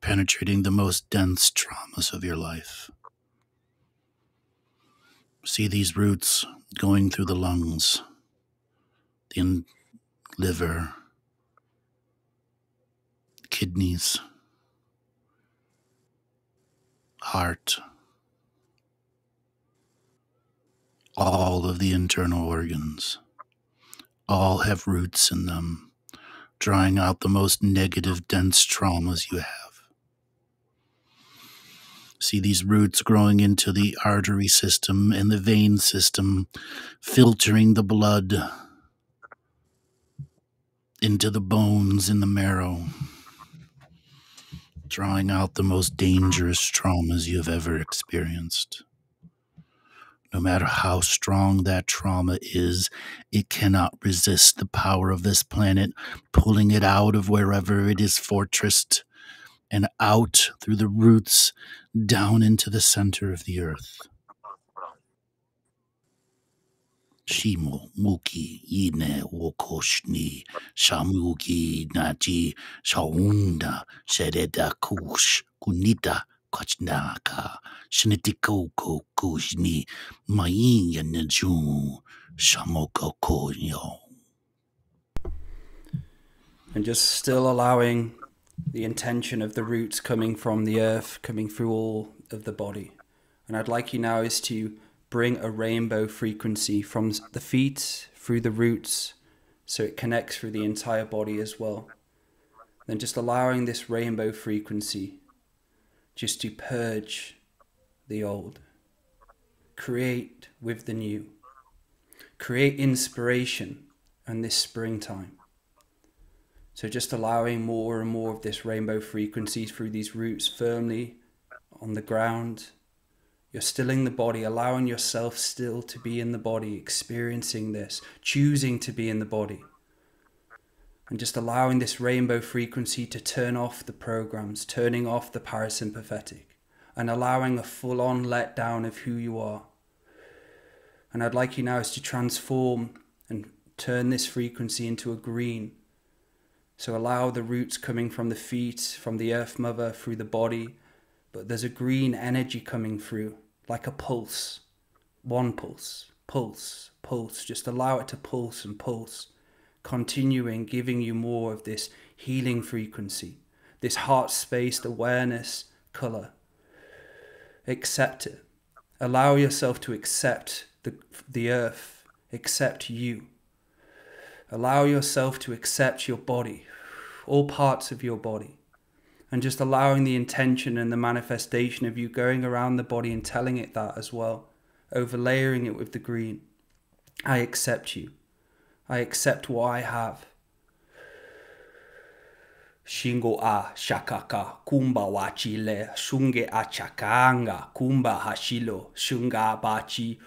penetrating the most dense traumas of your life. See these roots going through the lungs, the liver, kidneys, heart, all of the internal organs. All have roots in them, drawing out the most negative, dense traumas you have. See these roots growing into the artery system and the vein system, filtering the blood into the bones and the marrow, drawing out the most dangerous traumas you have ever experienced. No matter how strong that trauma is, it cannot resist the power of this planet, pulling it out of wherever it is fortressed and out through the roots down into the center of the earth. Shimo muki ine wokoshni shamugi naji shaunda shereda kush kunita kochnaka shinitiko kushni maiya naju shamoko konyo. And just still allowing the intention of the roots coming from the earth, coming through all of the body. And I'd like you now is to bring a rainbow frequency from the feet through the roots so it connects through the entire body as well. Then just allowing this rainbow frequency just to purge the old, create with the new, create inspiration in this springtime. So just allowing more and more of this rainbow frequency through these roots firmly on the ground. You're still in the body, allowing yourself still to be in the body, experiencing this, choosing to be in the body. And just allowing this rainbow frequency to turn off the programs, turning off the parasympathetic, and allowing a full-on letdown of who you are. And I'd like you now is to transform and turn this frequency into a green. So allow the roots coming from the feet, from the earth mother, through the body, but there's a green energy coming through, like a pulse. One pulse, pulse, pulse. Just allow it to pulse and pulse, continuing, giving you more of this healing frequency, this heart-spaced awareness color. Accept it. Allow yourself to accept the earth, accept you. Allow yourself to accept your body, all parts of your body, and just allowing the intention and the manifestation of you going around the body and telling it that as well, overlaying it with the green. I accept you. I accept what I have. Shingo a shakaka kumba wachile shunge achakanga kumba hashilo shunga bachi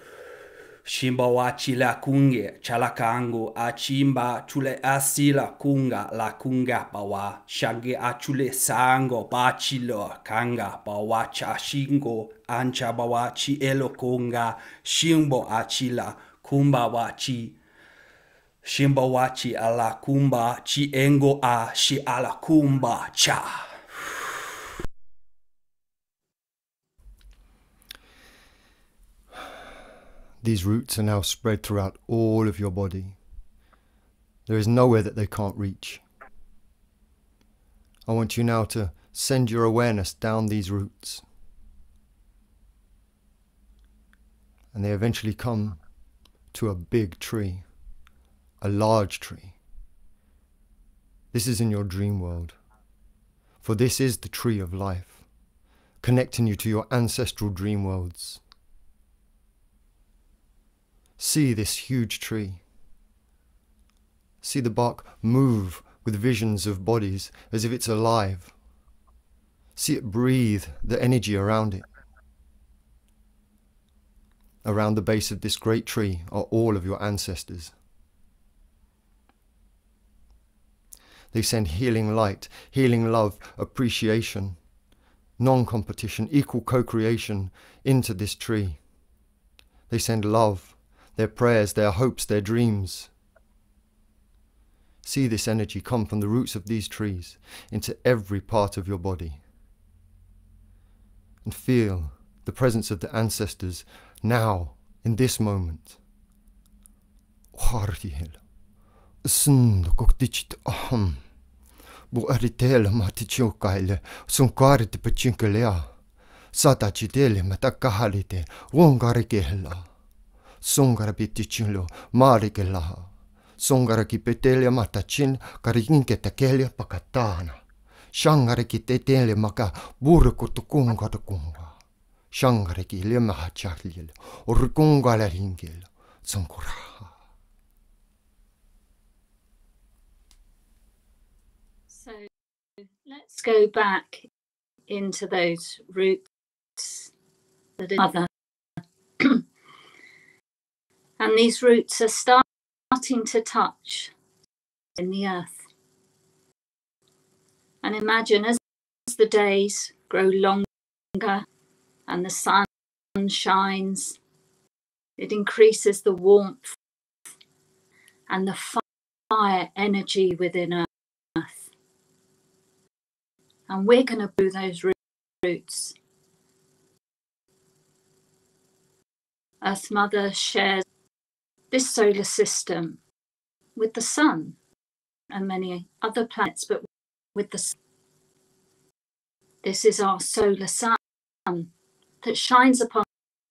shimba wachila kunge chalakango achimba chule asila kunga la kunga bawa shange achule sango bachilo kanga bawa chashingo ancha bawa chi elo kunga shimbo achila kumba wachi Shimbawachi ala kumba chi engo a shi ala kumba cha. These roots are now spread throughout all of your body. There is nowhere that they can't reach. I want you now to send your awareness down these roots. And they eventually come to a big tree, a large tree. This is in your dream world. For this is the tree of life, connecting you to your ancestral dream worlds. See this huge tree. See the bark move with visions of bodies as if it's alive. See it breathe the energy around it. Around the base of this great tree are all of your ancestors. They send healing light, healing love, appreciation, non-competition, equal co-creation into this tree. They send love, their prayers, their hopes, their dreams. See this energy come from the roots of these trees into every part of your body. And feel the presence of the ancestors now, in this moment. Songara bitichulo marikelaha. Songara ki petelia matachin karinke tekelia pakatana. Shangara ki tetele maka burkutukunga tukunga. Shangara ki lema hacharlil urkunga la ringil sonkura. So let's go back into those roots that are mother. And these roots are starting to touch in the earth. And imagine as the days grow longer and the sun shines, it increases the warmth and the fire energy within earth. And we're going to do those roots. Earth Mother shares this solar system with the sun and many other planets, but with the sun. This is our solar sun that shines upon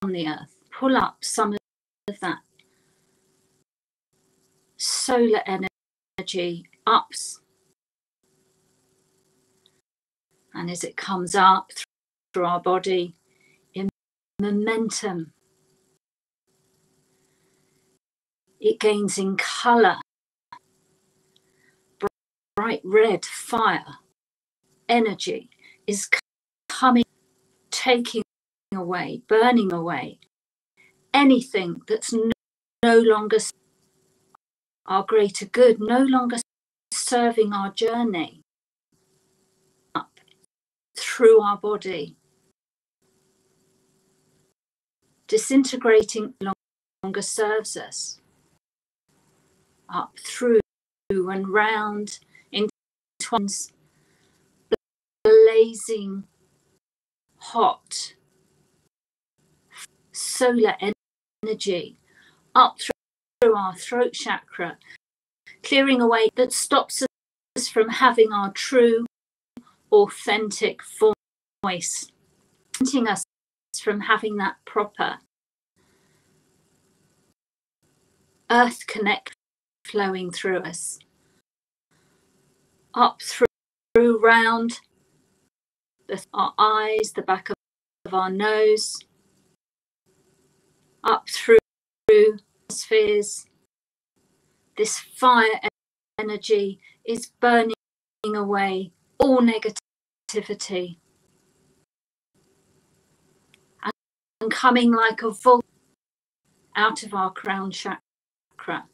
the earth. Pull up some of that solar energy ups, and as it comes up through our body in momentum, it gains in colour, bright red fire, energy is coming, taking away, burning away anything that's no longer our greater good, no longer serving our journey up through our body, disintegrating no longer serves us. Up through and round into the blazing hot solar energy up through our throat chakra, clearing away that stops us from having our true authentic voice, preventing us from having that proper earth connect flowing through us, up through round our eyes, the back of our nose, up through spheres. This fire energy is burning away all negativity and coming like a volt out of our crown chakra,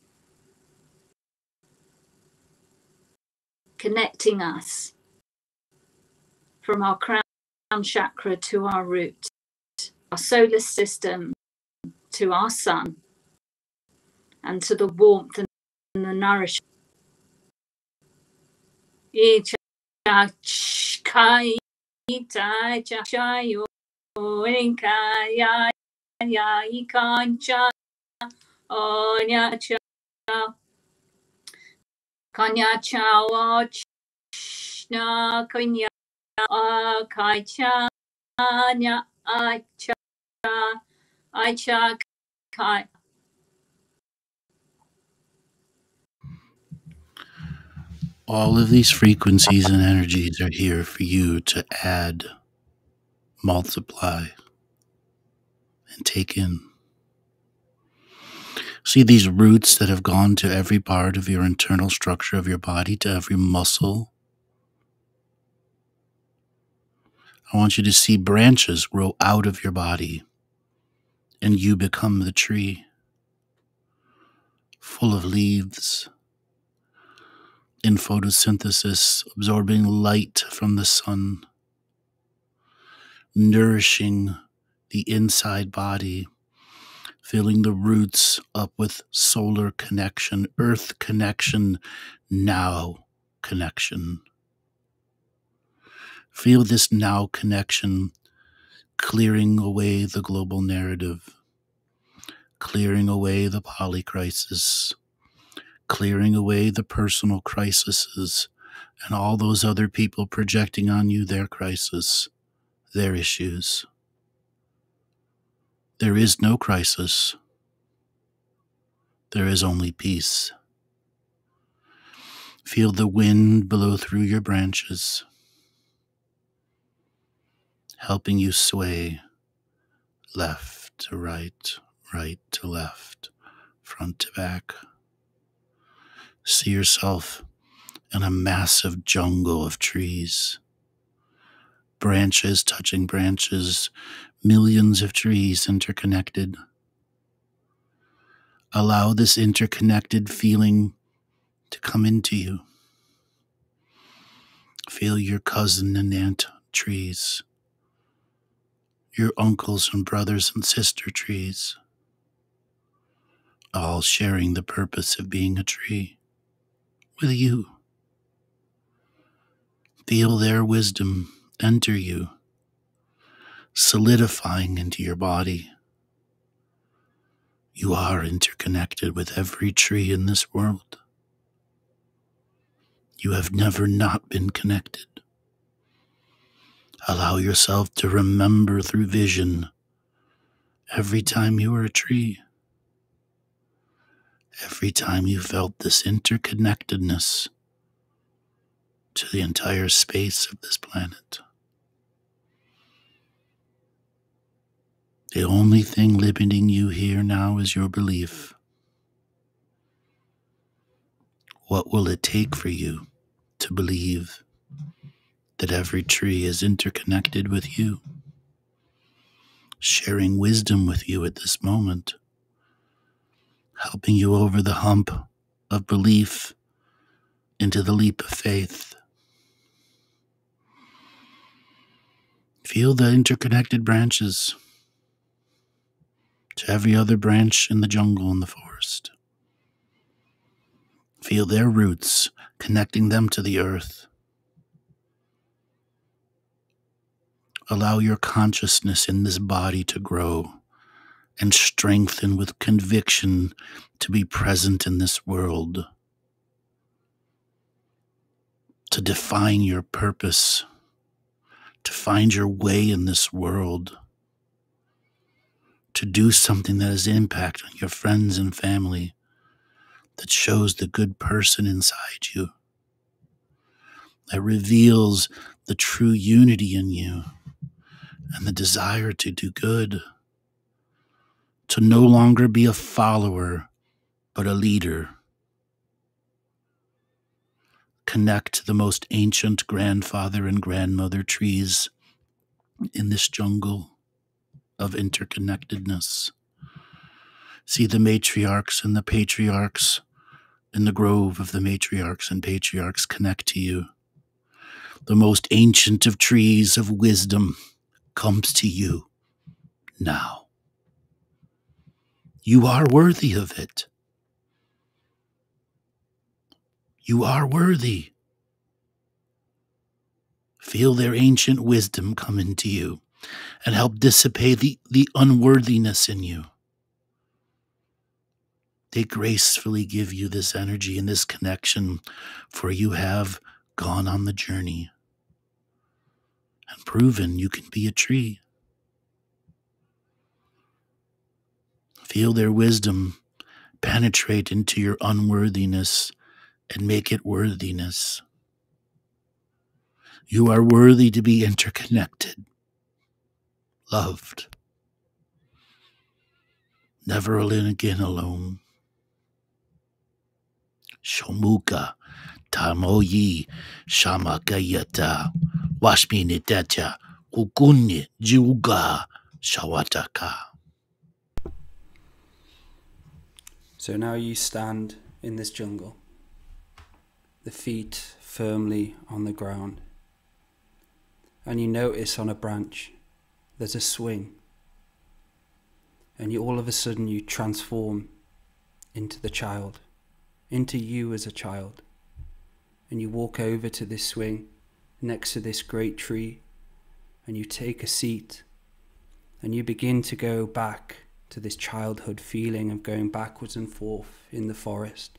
connecting us from our crown chakra to our root, our solar system to our sun, and to the warmth and the nourishment. Kanya chawa chna kanya kai cha nya aicha kai. All of these frequencies and energies are here for you to add, multiply, and take in. See these roots that have gone to every part of your internal structure of your body, to every muscle. I want you to see branches grow out of your body, and you become the tree, full of leaves, in photosynthesis, absorbing light from the sun, nourishing the inside body, filling the roots up with solar connection, earth connection, now connection. Feel this now connection clearing away the global narrative, clearing away the polycrisis, clearing away the personal crises, and all those other people projecting on you their crisis, their issues. There is no crisis. There is only peace. Feel the wind blow through your branches, helping you sway left to right, right to left, front to back. See yourself in a massive jungle of trees, branches touching branches, millions of trees interconnected. Allow this interconnected feeling to come into you. Feel your cousin and aunt trees, your uncles and brothers and sister trees, all sharing the purpose of being a tree with you. Feel their wisdom enter you, solidifying into your body. You are interconnected with every tree in this world. You have never not been connected. Allow yourself to remember through vision every time you were a tree, every time you felt this interconnectedness to the entire space of this planet. The only thing limiting you here now is your belief. What will it take for you to believe that every tree is interconnected with you, sharing wisdom with you at this moment, helping you over the hump of belief into the leap of faith? Feel the interconnected branches to every other branch in the jungle and the forest. Feel their roots connecting them to the earth. Allow your consciousness in this body to grow and strengthen with conviction to be present in this world, to define your purpose, to find your way in this world, to do something that has impact on your friends and family, that shows the good person inside you, that reveals the true unity in you and the desire to do good, to no longer be a follower, but a leader. Connect to the most ancient grandfather and grandmother trees in this jungle of interconnectedness. See the matriarchs and the patriarchs in the grove of the matriarchs and patriarchs connect to you. The most ancient of trees of wisdom comes to you now. You are worthy of it. You are worthy. Feel their ancient wisdom come into you and help dissipate the unworthiness in you. They gracefully give you this energy and this connection, for you have gone on the journey and proven you can be a tree. Feel their wisdom penetrate into your unworthiness and make it worthiness. You are worthy to be interconnected, loved, never again alone. Shomuka tamoyi shamakayata washminitacha kukunye juga shawataka. So now you stand in this jungle, the feet firmly on the ground, and you notice on a branch there's a swing, and all of a sudden you transform into the child, into you as a child, and you walk over to this swing next to this great tree, and you take a seat, and you begin to go back to this childhood feeling of going backwards and forth in the forest.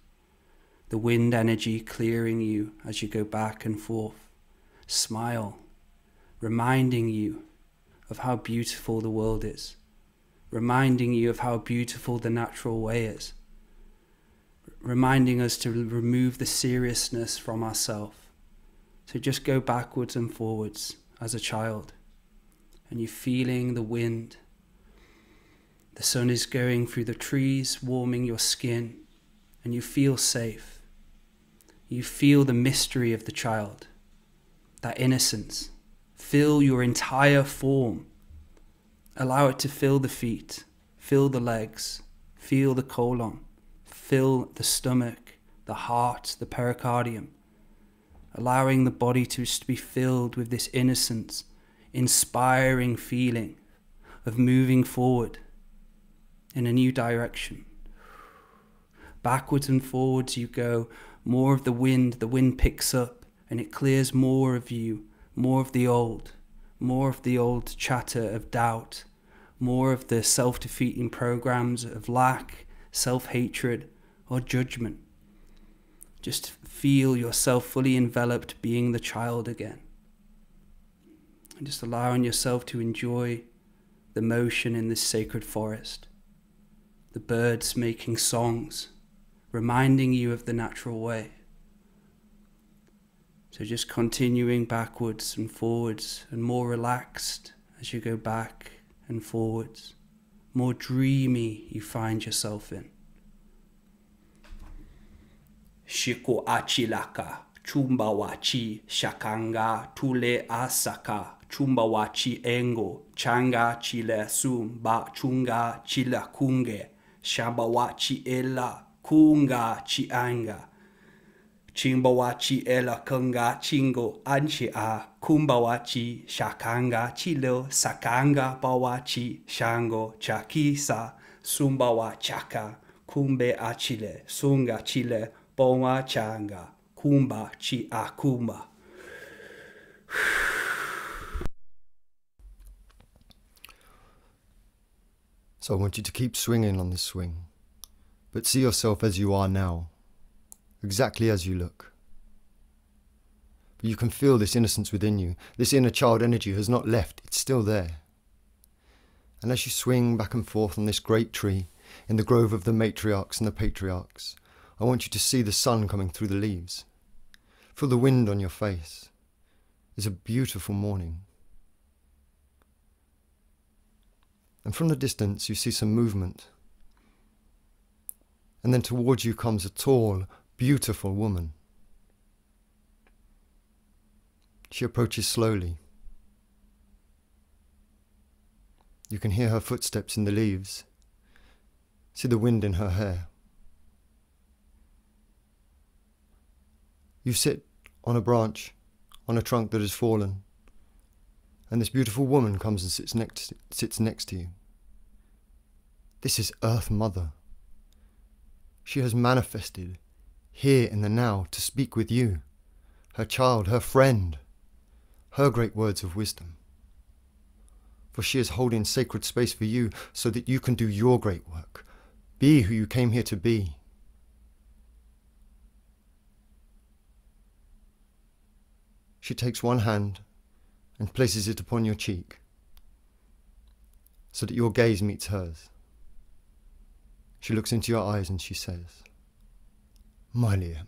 The wind energy clearing you as you go back and forth. Smile, reminding you of how beautiful the world is, reminding you of how beautiful the natural way is, reminding us to remove the seriousness from ourselves. So just go backwards and forwards as a child, and you're feeling the wind. The sun is going through the trees, warming your skin, and you feel safe. You feel the mystery of the child, that innocence. Fill your entire form. Allow it to fill the feet, fill the legs, feel the colon, fill the stomach, the heart, the pericardium. Allowing the body to be filled with this innocence, inspiring feeling of moving forward in a new direction. Backwards and forwards you go, more of the wind picks up and it clears more of you, more of the old chatter of doubt, more of the self-defeating programs of lack, self-hatred or judgment. Just feel yourself fully enveloped being the child again. And just allowing yourself to enjoy the motion in this sacred forest. The birds making songs, reminding you of the natural way. So just continuing backwards and forwards and more relaxed as you go back and forwards. More dreamy you find yourself in. Shiko achilaka, chumbawachi, shakanga, tule asaka, chumbawachi engo, changa chile sum, ba chunga chila kunge, shabawachi ela, kunga chianga, chimbawachi ela kunga chingo, anchi a, kumbawachi, shakanga chilo, sakanga bawachi, shango chakisa, sumbawa chaka, kumbe achile, sunga chile, Bonga changa, kumba chi akumba. So I want you to keep swinging on this swing, but see yourself as you are now, exactly as you look. But you can feel this innocence within you. This inner child energy has not left, it's still there. And as you swing back and forth on this great tree, in the grove of the matriarchs and the patriarchs, I want you to see the sun coming through the leaves. Feel the wind on your face. It's a beautiful morning. And from the distance you see some movement. And then towards you comes a tall, beautiful woman. She approaches slowly. You can hear her footsteps in the leaves. See the wind in her hair. You sit on a branch, on a trunk that has fallen, and this beautiful woman comes and sits next to you. This is Earth Mother. She has manifested here in the now, to speak with you, her child, her friend, her great words of wisdom. For she is holding sacred space for you so that you can do your great work, be who you came here to be. She takes one hand and places it upon your cheek so that your gaze meets hers. She looks into your eyes and she says, Malia,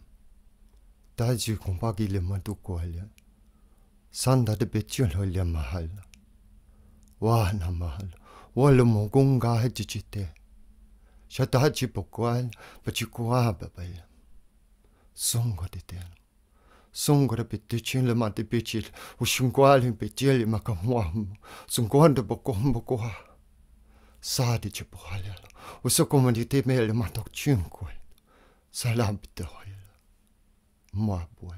Daju Kumpagile Matukualia, Sanda de Bechulolia Mahal, Wana Mahal, Walamogunga Hajite, Shataji Pokwal, but you coababaya. Songo de ten. Songo de Petichil, Mati Pichil, Ushungual in Pichil, Macamwam, Sunguanda Bocombocoa, Sadi Chipohalia, Usocomadite Mele Matok Chunque, Salabitoil, Maboy.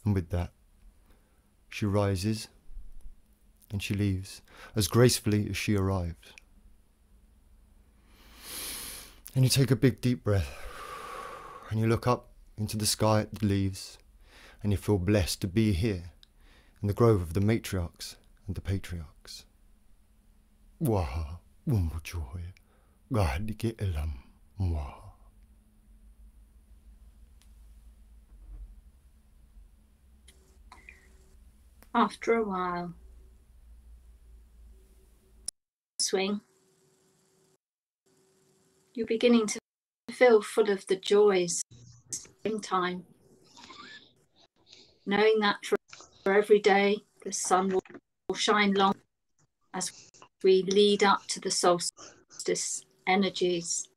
And with that, she rises and she leaves as gracefully as she arrived. And you take a big deep breath and you look up into the sky at the leaves and you feel blessed to be here in the grove of the matriarchs and the patriarchs. Waha umbujoy gahdike elam mwa. After a while, swing, you're beginning to feel full of the joys of springtime, knowing that for every day the sun will shine long as we lead up to the solstice energies,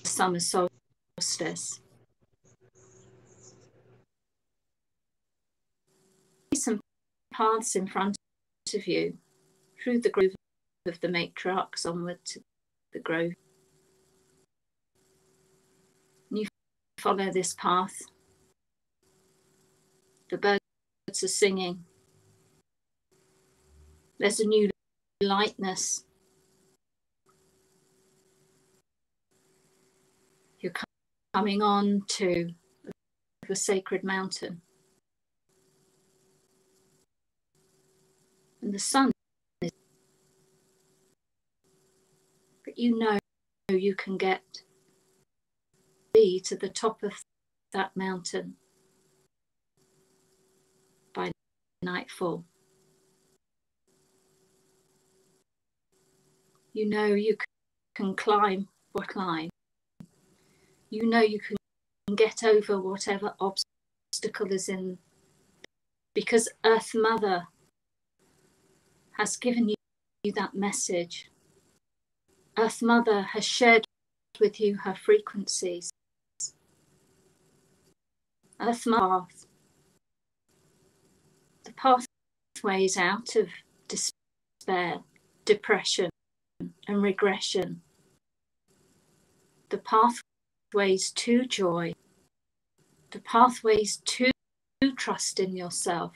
the summer solstice. Some paths in front of you through the grove of the matriarchs onward to the grove. You follow this path. The birds are singing. There's a new lightness. You're coming on to the sacred mountain. And the sun is, but you know you can get to the top of that mountain by nightfall. You know you can climb or climb. You know you can get over whatever obstacle is in, because Earth Mother has given you that message. Earth Mother has shared with you her frequencies. Earth Mother, the pathways out of despair, depression and regression. The pathways to joy. The pathways to trust in yourself.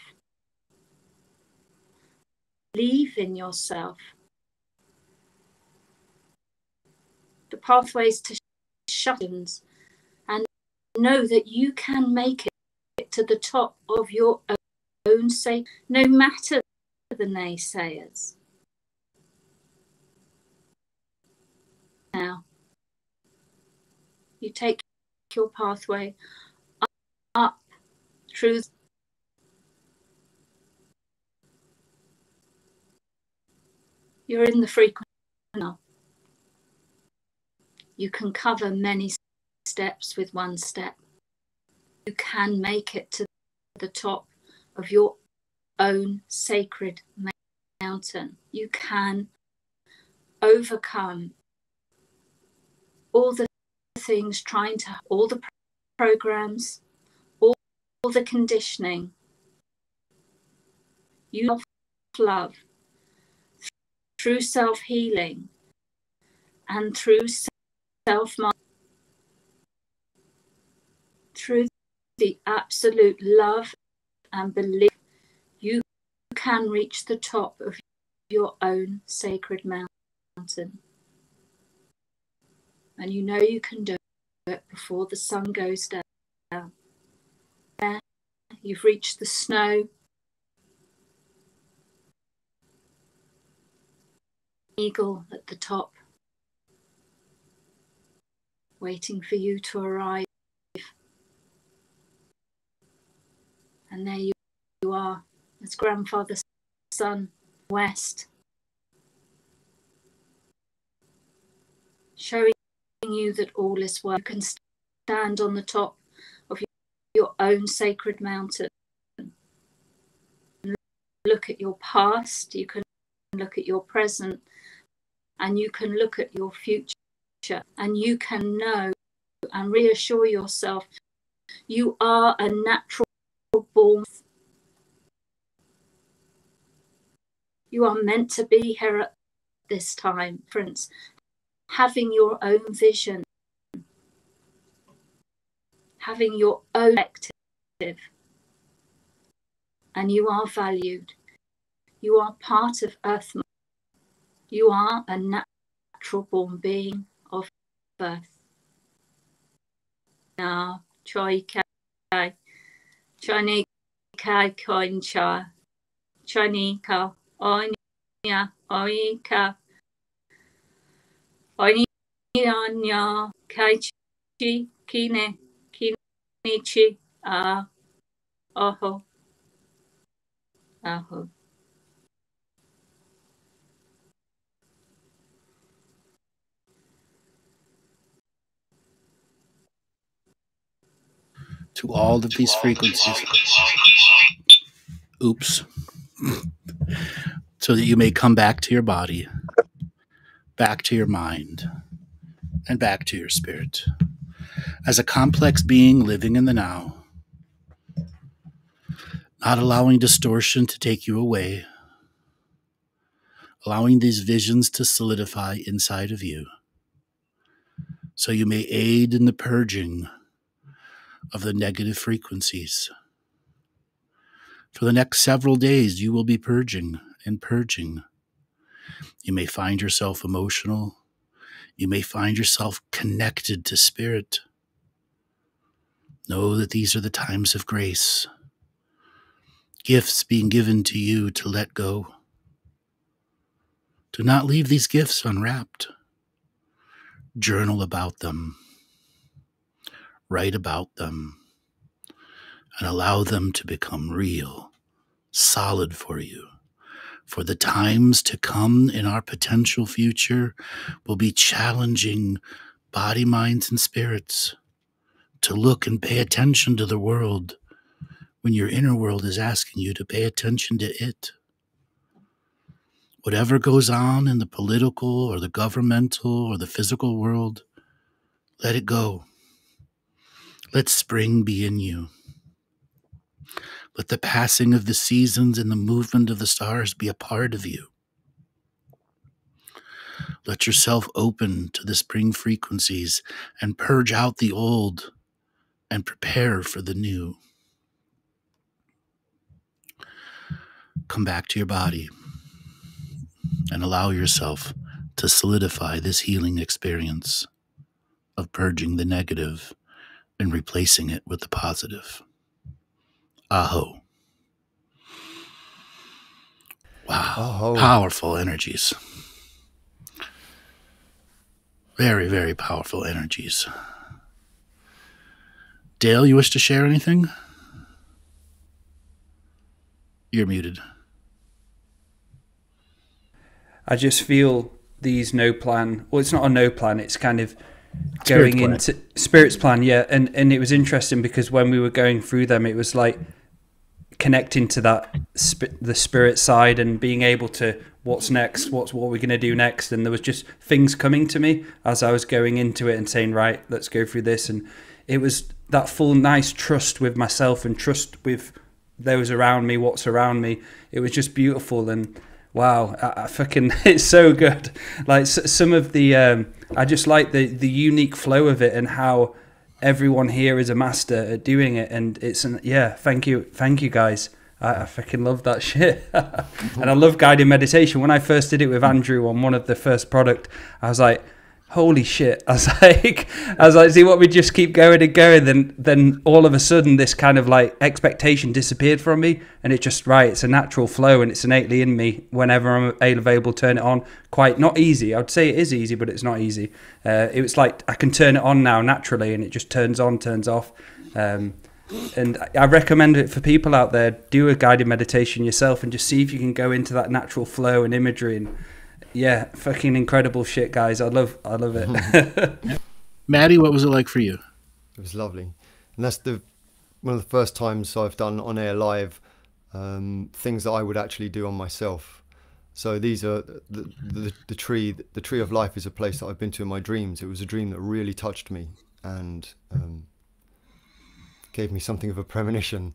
Believe in yourself. The pathways to shut-ins and know that you can make it to the top of your own say, no matter the naysayers. Now, you take your pathway up through you're in the frequency now. You can cover many steps with one step. You can make it to the top of your own sacred mountain. You can overcome all the things all the programs, all the conditioning. You love through self-healing and through self-mind, through the absolute love and belief, you can reach the top of your own sacred mountain. and you know you can do it before the sun goes down. There, you've reached the snow. Eagle at the top, waiting for you to arrive. And there you are, as grandfather's sun, west, showing you that all is well. You can stand on the top of your own sacred mountain and look at your past, you can look at your present, and you can look at your future, and you can know and reassure yourself you are a natural born. You are meant to be here at this time, friends, having your own vision, having your own perspective, and you are valued. You are part of Earth. You are a natural born being of Earth. Now, choi kai, chani kai coin cha, chani ka, onya, oika, onya, kai chi, kine, kinichi, oho, aho. To all of these frequencies. Oops. So that you may come back to your body, back to your mind, and back to your spirit. As a complex being living in the now, not allowing distortion to take you away, allowing these visions to solidify inside of you, so you may aid in the purging of the negative frequencies. For the next several days, you will be purging and purging. You may find yourself emotional. You may find yourself connected to spirit. Know that these are the times of grace. Gifts being given to you to let go. Do not leave these gifts unwrapped. Journal about them. Write about them. And allow them to become real, solid for you. For the times to come in our potential future will be challenging body, minds, and spirits to look and pay attention to the world when your inner world is asking you to pay attention to it. Whatever goes on in the political or the governmental or the physical world, let it go. Let spring be in you. Let the passing of the seasons and the movement of the stars be a part of you. Let yourself open to the spring frequencies and purge out the old and prepare for the new. Come back to your body and allow yourself to solidify this healing experience of purging the negative and replacing it with the positive. Aho. Wow. Aho. Powerful energies. Very, very powerful energies. Dale, you wish to share anything? You're muted. I just feel these no plan, well, it's not a no plan, it's kind of going into Spirit's plan, yeah. And it was interesting because when we were going through them, it was like connecting to that the spirit side and being able to, what's next, what we're going to do next. And there was just things coming to me as I was going into it and saying, right, let's go through this. And it was that full nice trust with myself and trust with those around me, what's around me. It was just beautiful. And wow, I fucking, it's so good. Like some of the, I just like the unique flow of it and how everyone here is a master at doing it. And it's, thank you guys. I fucking love that shit. And I love guided meditation. When I first did it with Andrew on one of the first product, I was like, holy shit. I was like, see what, we just keep going and going. Then all of a sudden this kind of like expectation disappeared from me, and it just, right, it's a natural flow and it's innately in me whenever I'm available to turn it on. Quite not easy. I would say it is easy, but it's not easy. It was like I can turn it on now naturally, and it just turns on, turns off. And I recommend it for people out there. Do a guided meditation yourself and just see if you can go into that natural flow and imagery. And yeah, fucking incredible shit, guys. I love it. Maty, what was it like for you? It was lovely. And that's one of the first times I've done on air live things that I would actually do on myself. So these are the tree of life is a place that I've been to in my dreams. It was a dream that really touched me and gave me something of a premonition.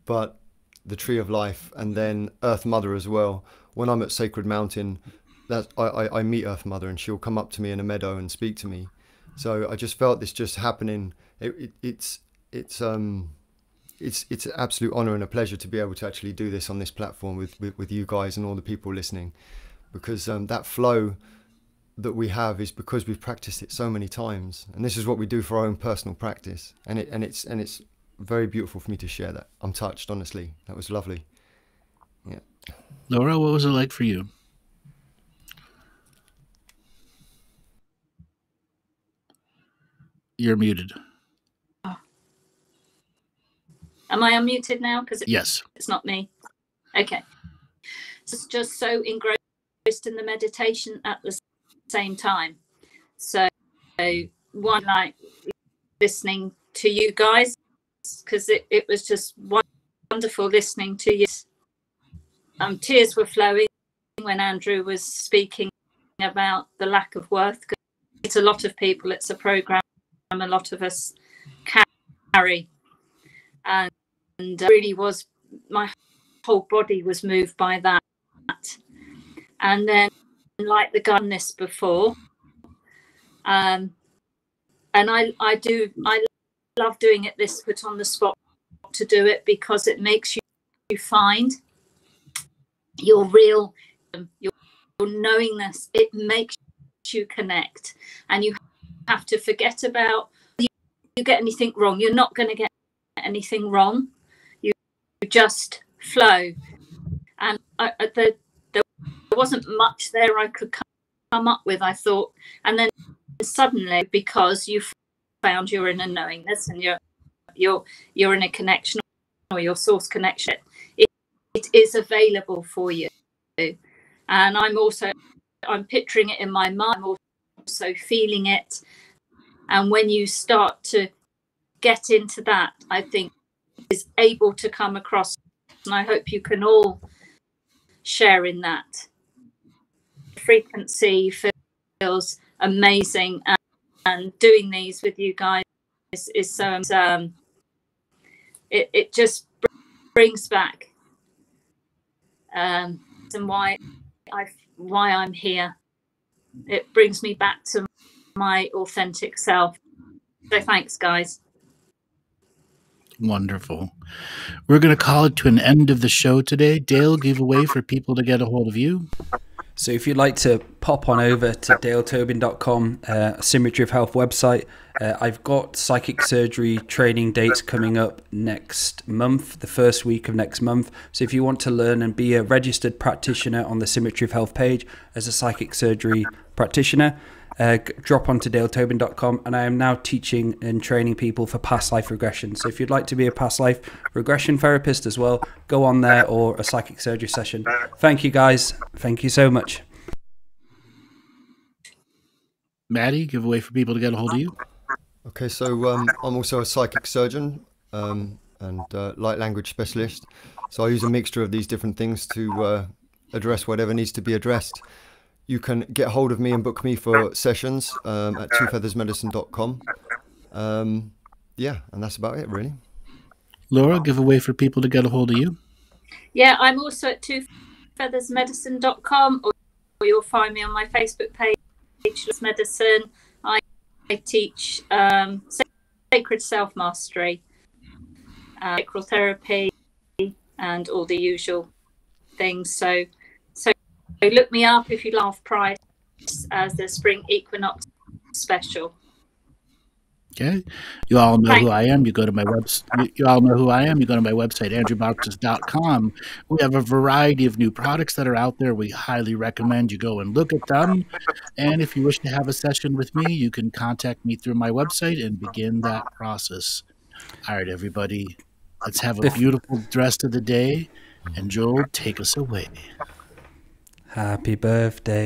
But the tree of life, and then Earth Mother as well. When I'm at Sacred Mountain, I meet Earth Mother, and she'll come up to me in a meadow and speak to me. So I just felt this just happening. It's an absolute honor and a pleasure to be able to actually do this on this platform with you guys and all the people listening, because that flow that we have is because we've practiced it so many times, and this is what we do for our own personal practice, and it's very beautiful for me to share that. I'm touched, honestly. That was lovely. Yeah. Laura, what was it like for you? You're muted. Oh. Am I unmuted now? Because yes, it's not me. Okay. It's just so engrossed in the meditation at the same time. So one, like listening to you guys, because it was just wonderful listening to you. Tears were flowing when Andrew was speaking about the lack of worth. It's a lot of people. It's a program a lot of us carry, and really was, my whole body was moved by that. And then, like the gunness before, and I love doing it this put on the spot to do it, because it makes you find your real, your knowingness. It makes you connect, and you have to forget about you get anything wrong. You're not going to get anything wrong. You just flow, and there wasn't much there I could come up with, I thought. And then suddenly, because you found you're in a knowingness and you're in a connection, or your source connection, it is available for you. And I'm picturing it in my mind. I'm also feeling it. And when you start to get into that, I think is able to come across, and I hope you can all share in that. Frequency feels amazing, and doing these with you guys is so it just brings back and why I'm here. It brings me back to my authentic self. So thanks, guys. Wonderful. We're going to call it to an end of the show today. Dale, give a way for people to get a hold of you. So if you'd like to pop on over to daletobin.com, Symmetry of Health website, I've got psychic surgery training dates coming up next month, the first week of next month. So if you want to learn and be a registered practitioner on the Symmetry of Health page as a psychic surgery practitioner, drop onto daletobin.com, and I am now teaching and training people for past life regression. So if you'd like to be a past life regression therapist as well, go on there, or a psychic surgery session. Thank you, guys. Thank you so much. Maty, give a way for people to get a hold of you. Okay, so I'm also a psychic surgeon and light language specialist. So I use a mixture of these different things to address whatever needs to be addressed. You can get hold of me and book me for sessions at twofeathersmedicine.com. Yeah, and that's about it, really. Laura, give a way for people to get a hold of you. Yeah, I'm also at twofeathersmedicine.com, or you'll find me on my Facebook page, Medicine. I teach sacred self-mastery, sacral therapy, and all the usual things. So look me up if you love price, as the spring equinox special. Okay, you all know who I am. You go to my website. You all know who I am. You go to my website, andrewbartzis.com. We have a variety of new products that are out there. We highly recommend you go and look at them. And if you wish to have a session with me, you can contact me through my website and begin that process. All right, everybody, let's have a beautiful rest of the day. And Joel, take us away. Happy birthday.